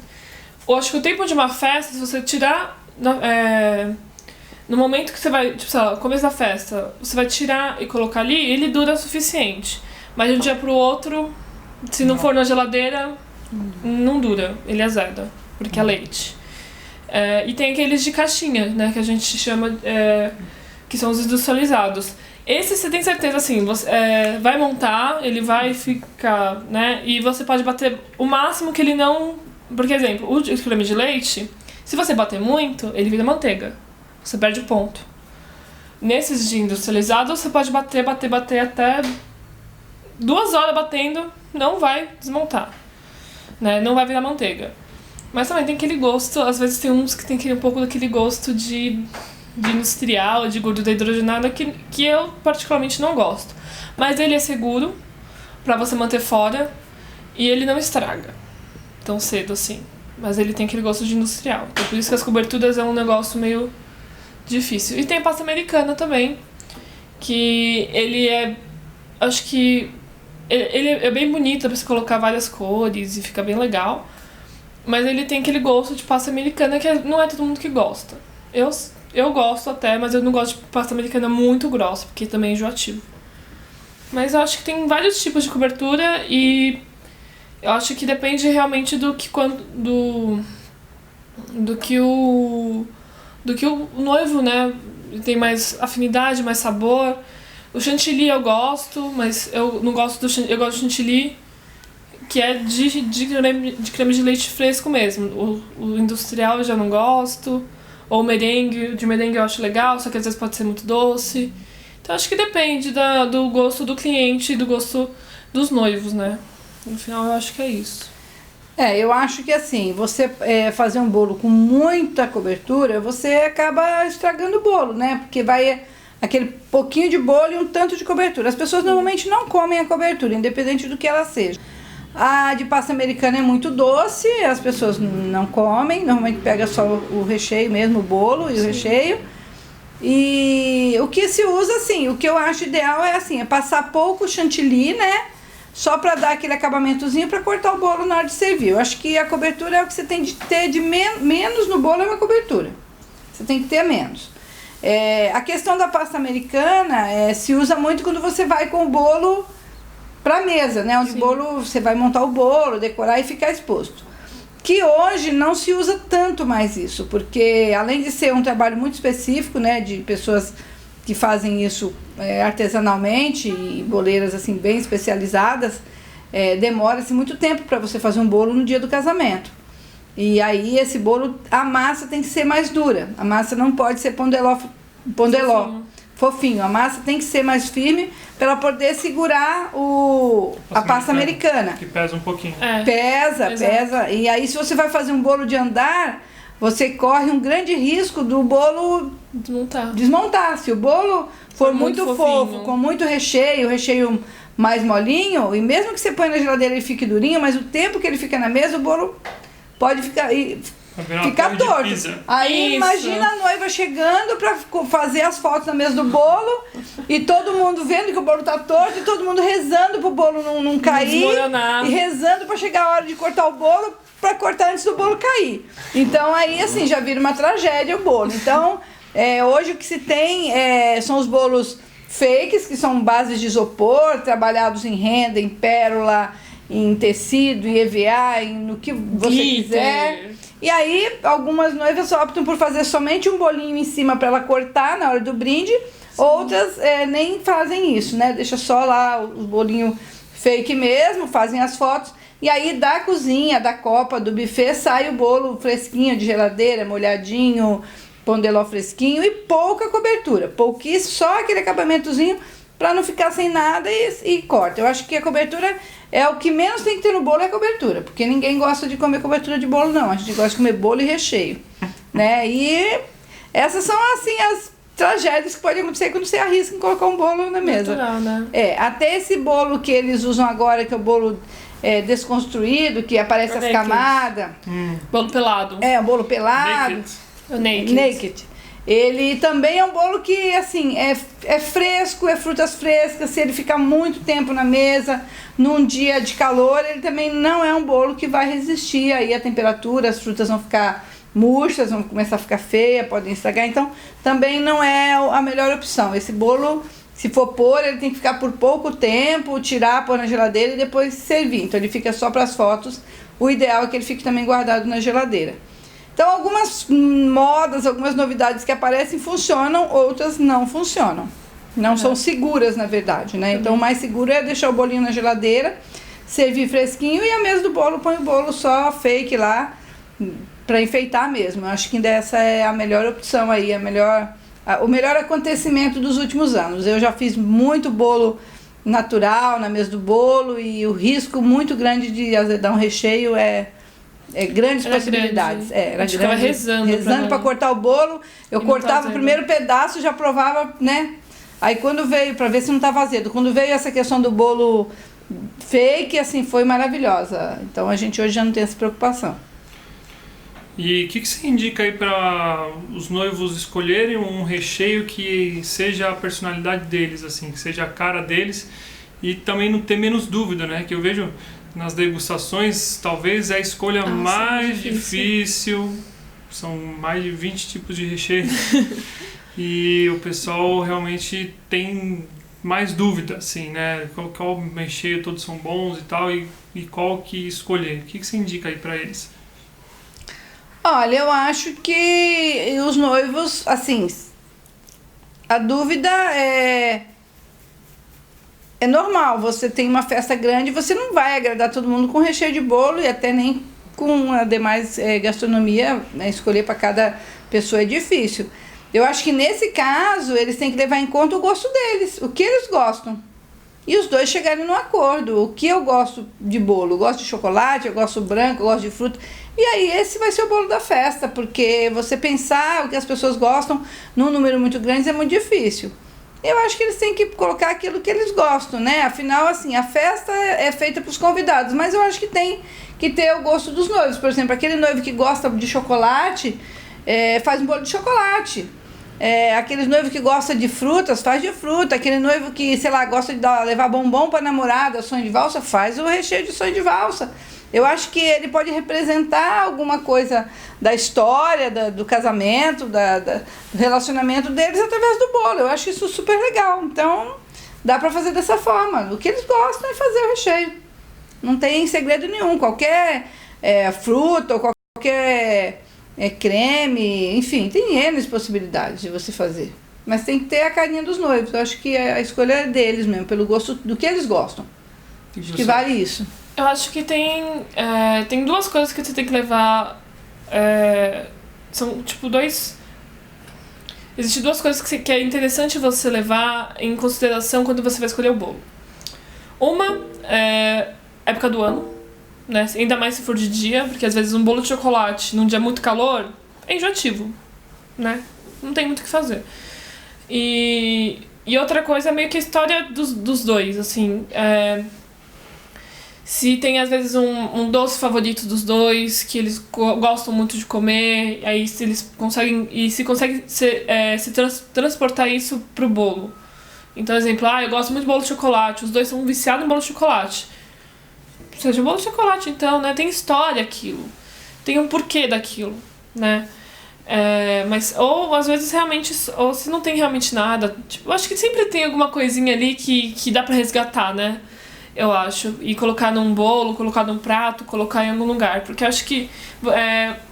Eu acho que o tempo de uma festa, se você tirar... no momento que você vai, tipo, sei lá, no começo da festa, você vai tirar e colocar ali, ele dura o suficiente. Mas de um dia pro outro, se não for na geladeira, não dura, ele azeda, porque é leite. E tem aqueles de caixinha, né, que a gente chama, que são os industrializados. Esse você tem certeza, assim, você vai montar, ele vai ficar, né, e você pode bater o máximo que ele não... Por exemplo, o creme de leite, se você bater muito, ele vira manteiga. Você perde o ponto. Nesses de industrializados, você pode bater até 2 horas batendo, não vai desmontar, né? Não vai virar manteiga. Mas também tem aquele gosto, às vezes tem uns que tem um pouco daquele gosto de industrial, de gordura hidrogenada, que eu particularmente não gosto. Mas ele é seguro pra você manter fora e ele não estraga tão cedo assim. Mas ele tem aquele gosto de industrial. Então por isso que as coberturas é um negócio meio difícil. E tem a pasta americana também, que ele acho que ele é bem bonito pra você colocar várias cores e fica bem legal. Mas ele tem aquele gosto de pasta americana que não é todo mundo que gosta. Eu gosto até, mas eu não gosto de pasta americana muito grossa, porque também é enjoativo. Mas eu acho que tem vários tipos de cobertura e eu acho que depende realmente do que o noivo, né, tem mais afinidade, mais sabor. O chantilly eu gosto, mas eu não gosto eu gosto do chantilly que é de creme de leite fresco mesmo. O industrial eu já não gosto. Ou o merengue, de merengue eu acho legal, só que às vezes pode ser muito doce. Então acho que depende do gosto do cliente e do gosto dos noivos, né? No final eu acho que é isso. Eu acho que assim, você fazer um bolo com muita cobertura, você acaba estragando o bolo, né? Porque vai aquele pouquinho de bolo e um tanto de cobertura. As pessoas normalmente não comem a cobertura, independente do que ela seja. A de pasta americana é muito doce, as pessoas não comem, normalmente pega só o recheio mesmo, o bolo e o recheio. E o que se usa, assim, o que eu acho ideal é passar pouco chantilly, né? Só para dar aquele acabamentozinho para cortar o bolo na hora de servir. Eu acho que a cobertura é o que você tem de ter de menos no bolo, é uma cobertura. Você tem que ter menos. A questão da pasta americana se usa muito quando você vai com o bolo para mesa, né? Onde o bolo, você vai montar o bolo, decorar e ficar exposto. Que hoje não se usa tanto mais isso, porque além de ser um trabalho muito específico, né, de pessoas que fazem isso artesanalmente e boleiras assim bem especializadas, demora-se muito tempo para você fazer um bolo no dia do casamento. E aí esse bolo, a massa tem que ser mais dura, a massa não pode ser pondeló. Fofinho. A massa tem que ser mais firme para ela poder segurar a pasta americana. Que pesa um pouquinho. Pesa. E aí se você vai fazer um bolo de andar, você corre um grande risco do bolo desmontar. Se o bolo for muito fofo, com muito recheio mais molinho, e mesmo que você põe na geladeira e fique durinho, mas o tempo que ele fica na mesa, o bolo pode ficar torto. Aí imagina a noiva chegando pra fazer as fotos na mesa do bolo e todo mundo vendo que o bolo tá torto e todo mundo rezando pro bolo não cair e rezando pra chegar a hora de cortar o bolo pra cortar antes do bolo cair. Então aí assim já vira uma tragédia o bolo. Então hoje o que se tem são os bolos fakes, que são bases de isopor, trabalhados em renda, em pérola, em tecido, em EVA, no que você Glitter. quiser. E aí, algumas noivas optam por fazer somente um bolinho em cima para ela cortar na hora do brinde. Outras nem fazem isso, né? Deixa só lá o bolinho fake mesmo, fazem as fotos. E aí, da cozinha, da copa, do buffet, sai o bolo fresquinho de geladeira, molhadinho, pão de ló fresquinho e pouca cobertura. Pouquíssimo, só aquele acabamentozinho para não ficar sem nada e corta. Eu acho que a cobertura é o que menos tem que ter no bolo, é a cobertura. Porque ninguém gosta de comer cobertura de bolo, não. A gente gosta de comer bolo e recheio, né? E essas são, assim, as tragédias que podem acontecer quando você arrisca em colocar um bolo na mesa. Natural, né? Até esse bolo que eles usam agora, que é o bolo desconstruído, que aparece as Naked. camadas. Bolo pelado. O bolo pelado. Naked. O naked. Naked. Ele também é um bolo que, assim, é fresco, é frutas frescas. Se ele ficar muito tempo na mesa, num dia de calor, ele também não é um bolo que vai resistir aí à temperatura. As frutas vão ficar murchas, vão começar a ficar feias, podem estragar. Então, também não é a melhor opção. Esse bolo, se for pôr, ele tem que ficar por pouco tempo, tirar, pôr na geladeira e depois servir. Então, ele fica só para as fotos. O ideal é que ele fique também guardado na geladeira. Então, algumas modas, algumas novidades que aparecem funcionam, outras não funcionam. Não são seguras, na verdade, né? Então, o mais seguro é deixar o bolinho na geladeira, servir fresquinho e a mesa do bolo, põe o bolo só fake lá, para enfeitar mesmo. Eu acho que essa é a melhor opção aí, o melhor acontecimento dos últimos anos. Eu já fiz muito bolo natural na mesa do bolo e o risco muito grande de azedar um recheio grandes possibilidades. Era grande. Ficava rezando para cortar o bolo. Eu cortava o azedar. primeiro pedaço, já provava, né? Aí quando veio, para ver se não estava azedo, quando veio essa questão do bolo fake, assim, foi maravilhosa. Então a gente hoje já não tem essa preocupação. E o que você indica aí para os noivos escolherem um recheio que seja a personalidade deles, assim, que seja a cara deles e também não ter menos dúvida, né? Que eu vejo nas degustações, talvez é a escolha mais difícil. São mais de 20 tipos de recheio. E o pessoal realmente tem mais dúvida, assim, né? Qual recheio, todos são bons e tal, e qual que escolher. O que você indica aí para eles? Olha, eu acho que os noivos, assim, a dúvida é normal. Você tem uma festa grande, você não vai agradar todo mundo com recheio de bolo e até nem com a demais gastronomia, né? Escolher para cada pessoa é difícil. Eu acho que nesse caso, eles têm que levar em conta o gosto deles, o que eles gostam. E os dois chegarem num acordo. O que eu gosto de bolo? Eu gosto de chocolate, eu gosto branco, eu gosto de fruta. E aí esse vai ser o bolo da festa, porque você pensar o que as pessoas gostam num número muito grande é muito difícil. Eu acho que eles têm que colocar aquilo que eles gostam, né? Afinal, assim, a festa é feita para os convidados, mas eu acho que tem que ter o gosto dos noivos. Por exemplo, aquele noivo que gosta de chocolate, faz um bolo de chocolate. Aquele noivo que gosta de frutas, faz de fruta. Aquele noivo que, sei lá, gosta de levar bombom para namorada, sonho de valsa, faz o recheio de sonho de valsa. Eu acho que ele pode representar alguma coisa da história, do casamento, do relacionamento deles através do bolo. Eu acho isso super legal. Então, dá para fazer dessa forma. O que eles gostam é fazer o recheio. Não tem segredo nenhum. Qualquer fruta ou qualquer creme, enfim, tem N possibilidades de você fazer. Mas tem que ter a carinha dos noivos. Eu acho que a escolha é deles mesmo, pelo gosto do que eles gostam. Acho que vale isso. Eu acho que tem duas coisas que você tem que levar. São tipo Existem duas coisas que é interessante você levar em consideração quando você vai escolher o bolo. Uma é época do ano, né? Ainda mais se for de dia, porque às vezes um bolo de chocolate num dia muito calor é enjoativo, né? Não tem muito o que fazer. E outra coisa é meio que a história dos dois, assim. Se tem às vezes um doce favorito dos dois, que eles gostam muito de comer, aí se eles conseguem transportar isso pro bolo. Então, exemplo, eu gosto muito de bolo de chocolate, os dois são viciados em bolo de chocolate. Seja bolo de chocolate, então, né? Tem história aquilo, tem um porquê daquilo, né? Mas, ou às vezes realmente, ou se não tem realmente nada, tipo, eu acho que sempre tem alguma coisinha ali que dá pra resgatar, né? eu acho. E colocar num bolo, colocar num prato, colocar em algum lugar. Porque eu acho que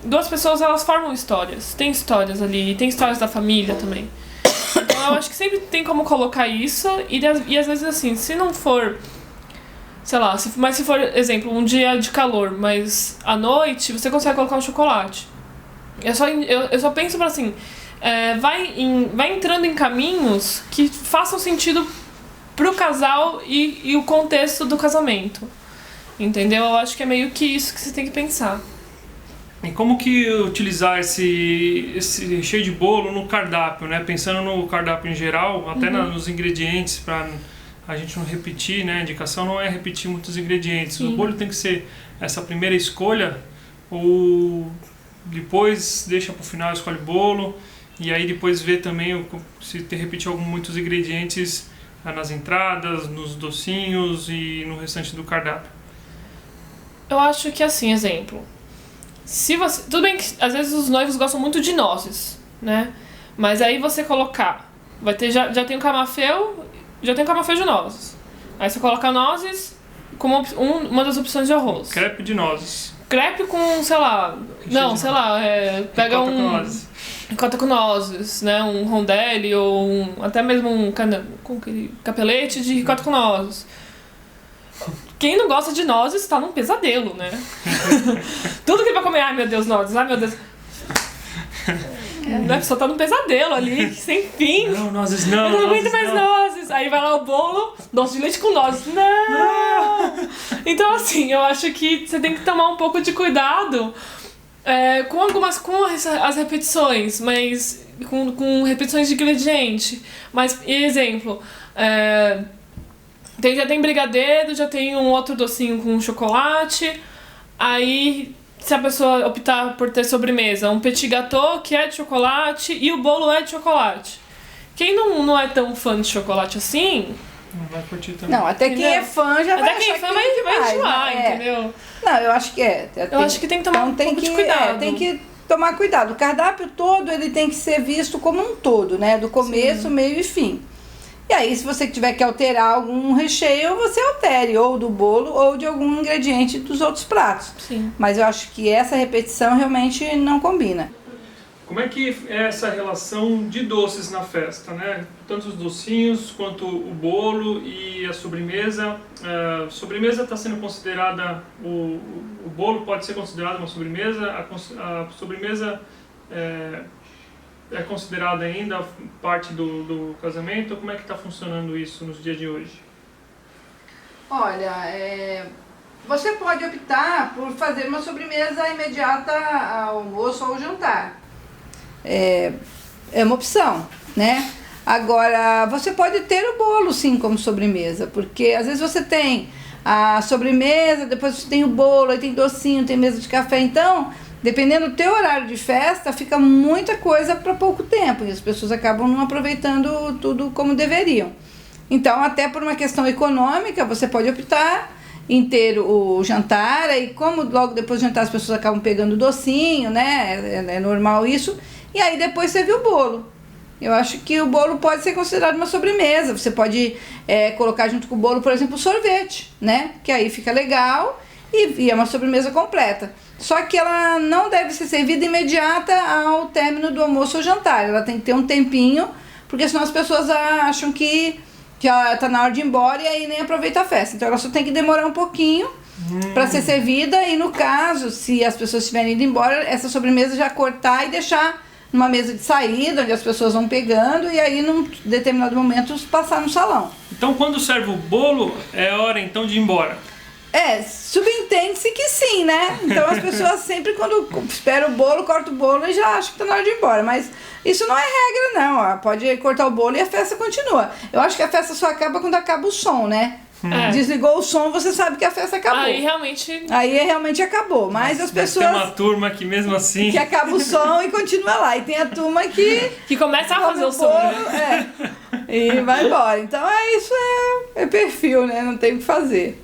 duas pessoas, elas formam histórias. Tem histórias ali, tem histórias da família também. Então eu acho que sempre tem como colocar isso. E às vezes assim, se não for... Sei lá, mas se for, exemplo, um dia de calor, mas à noite você consegue colocar um chocolate. Eu só penso assim, vai entrando em caminhos que façam sentido pro casal e o contexto do casamento. Entendeu? Eu acho que é meio que isso que você tem que pensar. E como que utilizar esse recheio de bolo no cardápio, né? Pensando no cardápio em geral, até nos ingredientes, para a gente não repetir, né? A indicação não é repetir muitos ingredientes. Sim. O bolo tem que ser essa primeira escolha, ou depois deixa para o final, escolhe o bolo, e aí depois vê também se repetir muitos ingredientes nas entradas, nos docinhos e no restante do cardápio. Eu acho que assim, exemplo, tudo bem que às vezes os noivos gostam muito de nozes, né? Mas aí você colocar, já tem o camafeu, já tem o camafeu de nozes. Aí você coloca nozes como uma das opções de arroz. Crepe de nozes. Crepe com, sei lá, pega ricota com nozes. Ricota com nozes, né? Um rondelli ou até mesmo um capelete de ricota com nozes. Quem não gosta de nozes tá num pesadelo, né? Tudo que vai comer, ai meu Deus, nozes, ai meu Deus. A pessoa tá num pesadelo ali, sem fim. Não, nozes não. Eu não aguento mais nozes. Aí vai lá o bolo, doce de leite com nozes. Não! Então, assim, eu acho que você tem que tomar um pouco de cuidado com as repetições, mas com repetições de ingrediente. Mas, exemplo, já tem brigadeiro, já tem um outro docinho com chocolate. Aí, se a pessoa optar por ter sobremesa, um petit gâteau que é de chocolate e o bolo é de chocolate. Quem não é tão fã de chocolate assim... Não vai curtir também. Não, até quem é fã já vai achar que vai enjoar, entendeu? Não, eu acho que eu acho que tem que tomar um pouco de cuidado. Tem que tomar cuidado. O cardápio todo, ele tem que ser visto como um todo, né? Do começo, meio e fim. E aí, se você tiver que alterar algum recheio, você altere, ou do bolo, ou de algum ingrediente dos outros pratos. Sim. Mas eu acho que essa repetição realmente não combina. Como é que é essa relação de doces na festa, né? Tanto os docinhos quanto o bolo e a sobremesa. A sobremesa está sendo considerada, o bolo pode ser considerado uma sobremesa, a sobremesa é considerada ainda parte do casamento? Como é que está funcionando isso nos dias de hoje? Olha, você pode optar por fazer uma sobremesa imediata ao almoço ou ao jantar. É uma opção, né? Agora, você pode ter o bolo sim como sobremesa, porque às vezes você tem a sobremesa, depois você tem o bolo, aí tem docinho, tem mesa de café, então, dependendo do teu horário de festa, fica muita coisa para pouco tempo e as pessoas acabam não aproveitando tudo como deveriam. Então, até por uma questão econômica, você pode optar em ter o jantar, aí como logo depois do jantar as pessoas acabam pegando o docinho, né? É normal isso. E aí depois você viu o bolo. Eu acho que o bolo pode ser considerado uma sobremesa. Você pode colocar junto com o bolo, por exemplo, sorvete, né? Que aí fica legal e é uma sobremesa completa. Só que ela não deve ser servida imediata ao término do almoço ou jantar. Ela tem que ter um tempinho, porque senão as pessoas acham que já tá na hora de ir embora e aí nem aproveita a festa. Então ela só tem que demorar um pouquinho para ser servida e no caso, se as pessoas estiverem indo embora, essa sobremesa já cortar e deixar numa mesa de saída, onde as pessoas vão pegando e aí num determinado momento passar no salão. Então quando serve o bolo, é hora então de ir embora? Subentende-se que sim, né? Então as pessoas sempre quando esperam o bolo, cortam o bolo e já acham que tá na hora de ir embora. Mas isso não é regra não, ó. Pode cortar o bolo e a festa continua. Eu acho que a festa só acaba quando acaba o som, né? Desligou o som, você sabe que a festa acabou. Aí realmente acabou. Mas as pessoas... Tem uma turma que mesmo assim... Que acaba o som e continua lá. E tem a turma que começa a fazer o som, né? E vai embora. Então isso é perfil, né? Não tem o que fazer.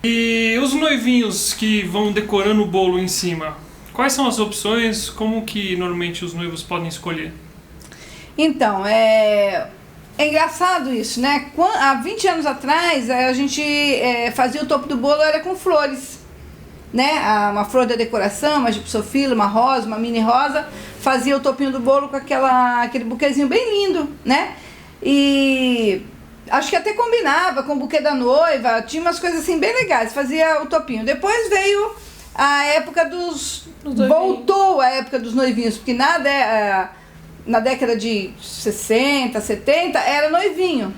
E os noivinhos que vão decorando o bolo em cima, quais são as opções? Como que normalmente os noivos podem escolher? Então, É engraçado isso, né? Há 20 anos atrás, a gente fazia o topo do bolo era com flores, né? Uma flor da decoração, uma gipsofila, uma rosa, uma mini rosa, fazia o topinho do bolo com aquele buquezinho bem lindo, né? E acho que até combinava com o buquê da noiva, tinha umas coisas assim bem legais, fazia o topinho. Depois veio a época voltou a época dos noivinhos, porque na década de 60, 70 era noivinho,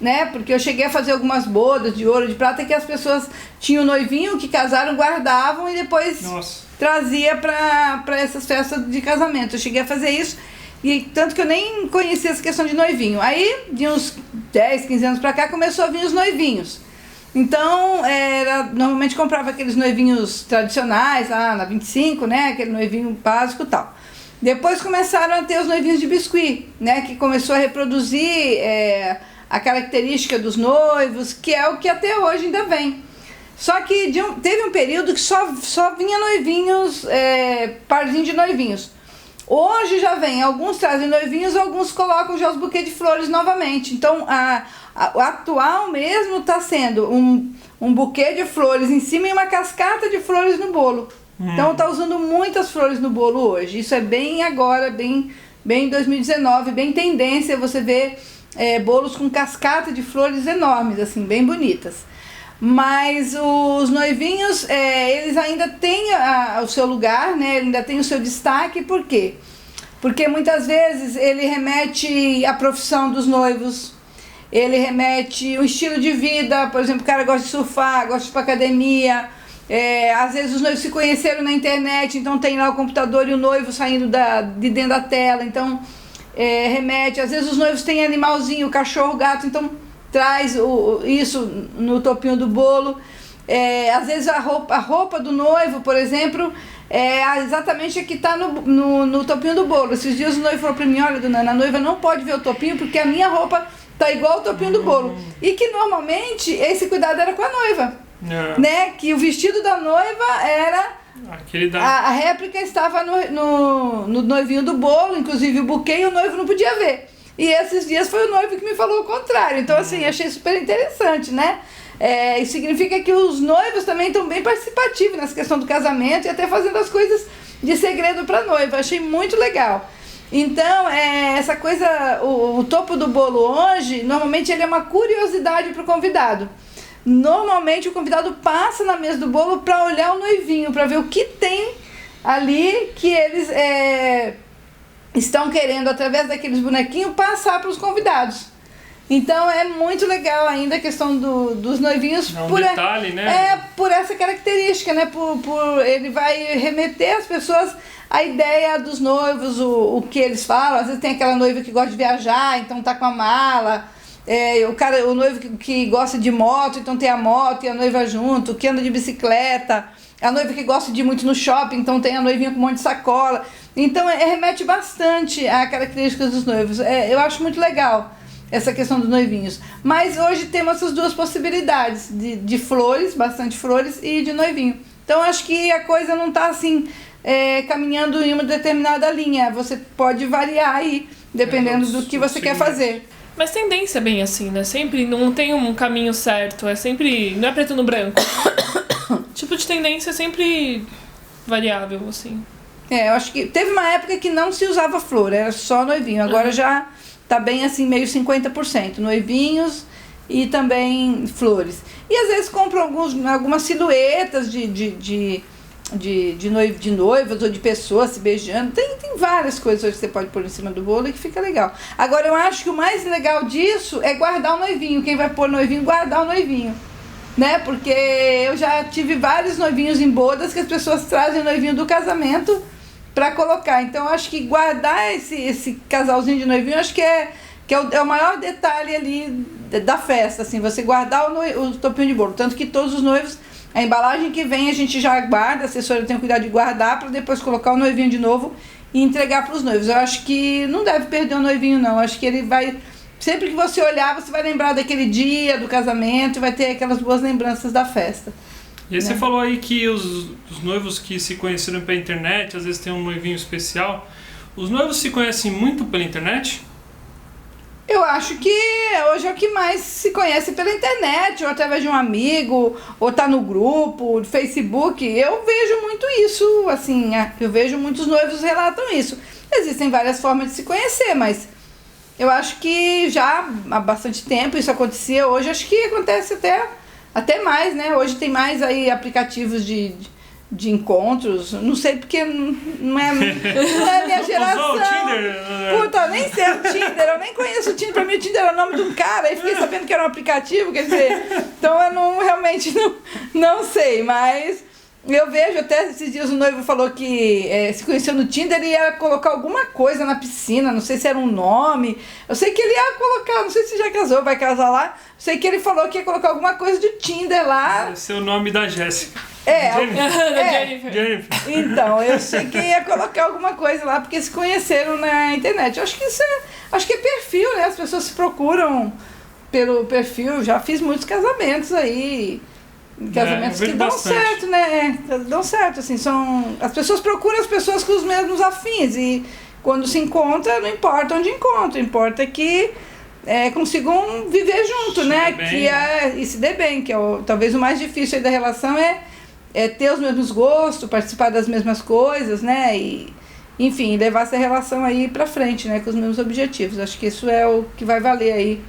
né? Porque eu cheguei a fazer algumas bodas de ouro, de prata, que as pessoas tinham noivinho que casaram, guardavam e depois trazia para essas festas de casamento. Eu cheguei a fazer isso, e tanto que eu nem conhecia essa questão de noivinho. Aí, de uns 10, 15 anos pra cá, começou a vir os noivinhos. Então, normalmente comprava aqueles noivinhos tradicionais, lá na 25, né? Aquele noivinho básico e tal. Depois começaram a ter os noivinhos de biscuit, né? Que começou a reproduzir a característica dos noivos, que é o que até hoje ainda vem. Só que teve um período que só vinha noivinhos, parzinho de noivinhos. Hoje já vem, alguns trazem noivinhos, alguns colocam já os buquês de flores novamente. Então, o atual mesmo está sendo um buquê de flores em cima e uma cascata de flores no bolo. Então tá usando muitas flores no bolo hoje. Isso é bem agora, bem 2019, bem tendência. Você vê bolos com cascata de flores enormes, assim, bem bonitas. Mas os noivinhos, eles ainda têm o seu lugar, né? Ainda tem o seu destaque. Por quê? Porque muitas vezes ele remete à profissão dos noivos. Ele remete o estilo de vida. Por exemplo, o cara gosta de surfar, gosta de ir pra academia. Às vezes os noivos se conheceram na internet, então tem lá o computador e o noivo saindo de dentro da tela, então remete. Às vezes os noivos têm animalzinho, cachorro, gato, então traz isso no topinho do bolo. Às vezes a roupa do noivo, por exemplo, exatamente a que está no topinho do bolo. Esses dias o noivo falou para mim: olha, dona Ana, a noiva não pode ver o topinho porque a minha roupa tá igual ao topinho do bolo. E que normalmente esse cuidado era com a noiva. Né? Que o vestido da noiva era a réplica estava no noivinho do bolo, inclusive o buquê, e o noivo não podia ver. E esses dias foi o noivo que me falou o contrário. Então, assim, achei super interessante, né? Isso significa que os noivos também estão bem participativos nessa questão do casamento e até fazendo as coisas de segredo para a noiva. Achei muito legal. Então, essa coisa, o topo do bolo hoje, normalmente ele é uma curiosidade para o convidado. Normalmente o convidado passa na mesa do bolo para olhar o noivinho, para ver o que tem ali que eles estão querendo, através daqueles bonequinhos, passar para os convidados. Então é muito legal ainda a questão dos noivinhos. É um detalhe, né? Por essa característica, né? Ele vai remeter as pessoas à ideia dos noivos, o que eles falam. Às vezes tem aquela noiva que gosta de viajar, então tá com a mala. O noivo que gosta de moto, então tem a moto e a noiva junto, que anda de bicicleta, a noiva que gosta de ir muito no shopping, então tem a noivinha com um monte de sacola. Então remete bastante a características dos noivos. Eu acho muito legal essa questão dos noivinhos. Mas hoje temos essas duas possibilidades, de flores, bastante flores, e de noivinho. Então acho que a coisa não está assim, caminhando em uma determinada linha. Você pode variar aí, dependendo do que você quer fazer. Mas tendência é bem assim, né? Sempre não tem um caminho certo, não é preto no branco. Tipo de tendência é sempre variável, assim. Eu acho que teve uma época que não se usava flor, era só noivinho. Agora já tá bem assim, meio 50%. Noivinhos e também flores. E às vezes compram algumas silhuetas de noivas ou de pessoas se beijando. Tem várias coisas que você pode pôr em cima do bolo e que fica legal. Agora eu acho que o mais legal disso é guardar o noivinho. Quem vai pôr noivinho, guardar o noivinho, né? Porque eu já tive vários noivinhos em bodas que as pessoas trazem o noivinho do casamento para colocar. Então eu acho que guardar esse casalzinho de noivinho, eu acho que é o maior detalhe ali da festa, assim, você guardar o topinho de bolo. Tanto que todos os noivos, a embalagem que vem a gente já guarda, a assessora tem o cuidado de guardar para depois colocar o noivinho de novo e entregar para os noivos. Eu acho que não deve perder o noivinho, não. Eu acho que ele vai... Sempre que você olhar, você vai lembrar daquele dia, do casamento, e vai ter aquelas boas lembranças da festa. E aí você falou aí que os noivos que se conheceram pela internet, às vezes tem um noivinho especial. Os noivos se conhecem muito pela internet? Eu acho que hoje é o que mais se conhece pela internet, ou através de um amigo, ou tá no grupo, Facebook. Eu vejo muito isso, assim, eu vejo muitos noivos relatam isso. Existem várias formas de se conhecer, mas eu acho que já há bastante tempo isso acontecia. Hoje acho que acontece até mais, né? Hoje tem mais aí aplicativos de encontros, não sei porque não é minha geração. Usou o Tinder? Puta, eu nem sei o Tinder, eu nem conheço o Tinder, pra mim o Tinder era o nome de um cara, aí fiquei sabendo que era um aplicativo, quer dizer, então eu realmente não sei, mas eu vejo até esses dias o noivo falou que se conheceu no Tinder e ia colocar alguma coisa na piscina, não sei se era um nome, eu sei que ele ia colocar, não sei se já casou, vai casar lá, sei que ele falou que ia colocar alguma coisa de Tinder lá. Esse é o nome da Jéssica. Jennifer. Então, eu sei que ia colocar alguma coisa lá, porque se conheceram na internet. Eu acho que acho que é perfil, né? As pessoas se procuram pelo perfil. Já fiz muitos casamentos aí. Casamentos que dão certo, né? Dão certo, assim, as pessoas procuram as pessoas com os mesmos afins. E quando se encontra, não importa onde encontra, importa que consigam viver junto, né? E se dê bem, que talvez o mais difícil aí da relação é ter os mesmos gostos, participar das mesmas coisas, né? E, enfim, levar essa relação aí pra frente, né? Com os mesmos objetivos. Acho que isso é o que vai valer aí.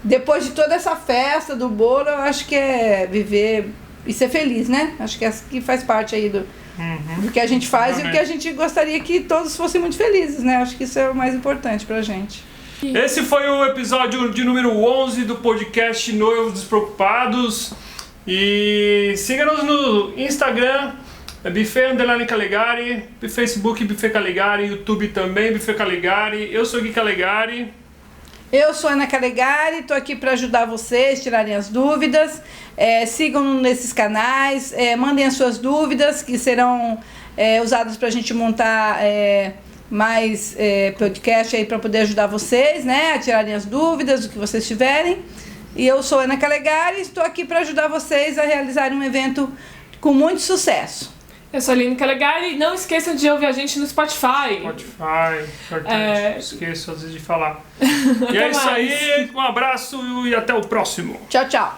Depois de toda essa festa do bolo, eu acho que é viver e ser feliz, né? Acho que faz parte aí do que a gente faz e o que a gente gostaria que todos fossem muito felizes, né? Acho que isso é o mais importante pra gente. Esse foi o episódio de número 11 do podcast Noivos Despreocupados. E siga-nos no Instagram, Buffet_Calegari, Facebook Buffet Calegari, YouTube também Buffet Calegari. Eu sou Gui Calegari. Eu sou Ana Calegari, estou aqui para ajudar vocês a tirarem as dúvidas. Sigam nesses canais, mandem as suas dúvidas que serão usadas para a gente montar mais podcast aí para poder ajudar vocês, né, a tirarem as dúvidas, o que vocês tiverem. E eu sou Ana Calegari e estou aqui para ajudar vocês a realizarem um evento com muito sucesso. Eu sou a Aline Calegari. Não esqueçam de ouvir a gente no Spotify. Importante. Esqueço às vezes de falar. E é isso aí. Um abraço e até o próximo. Tchau, tchau.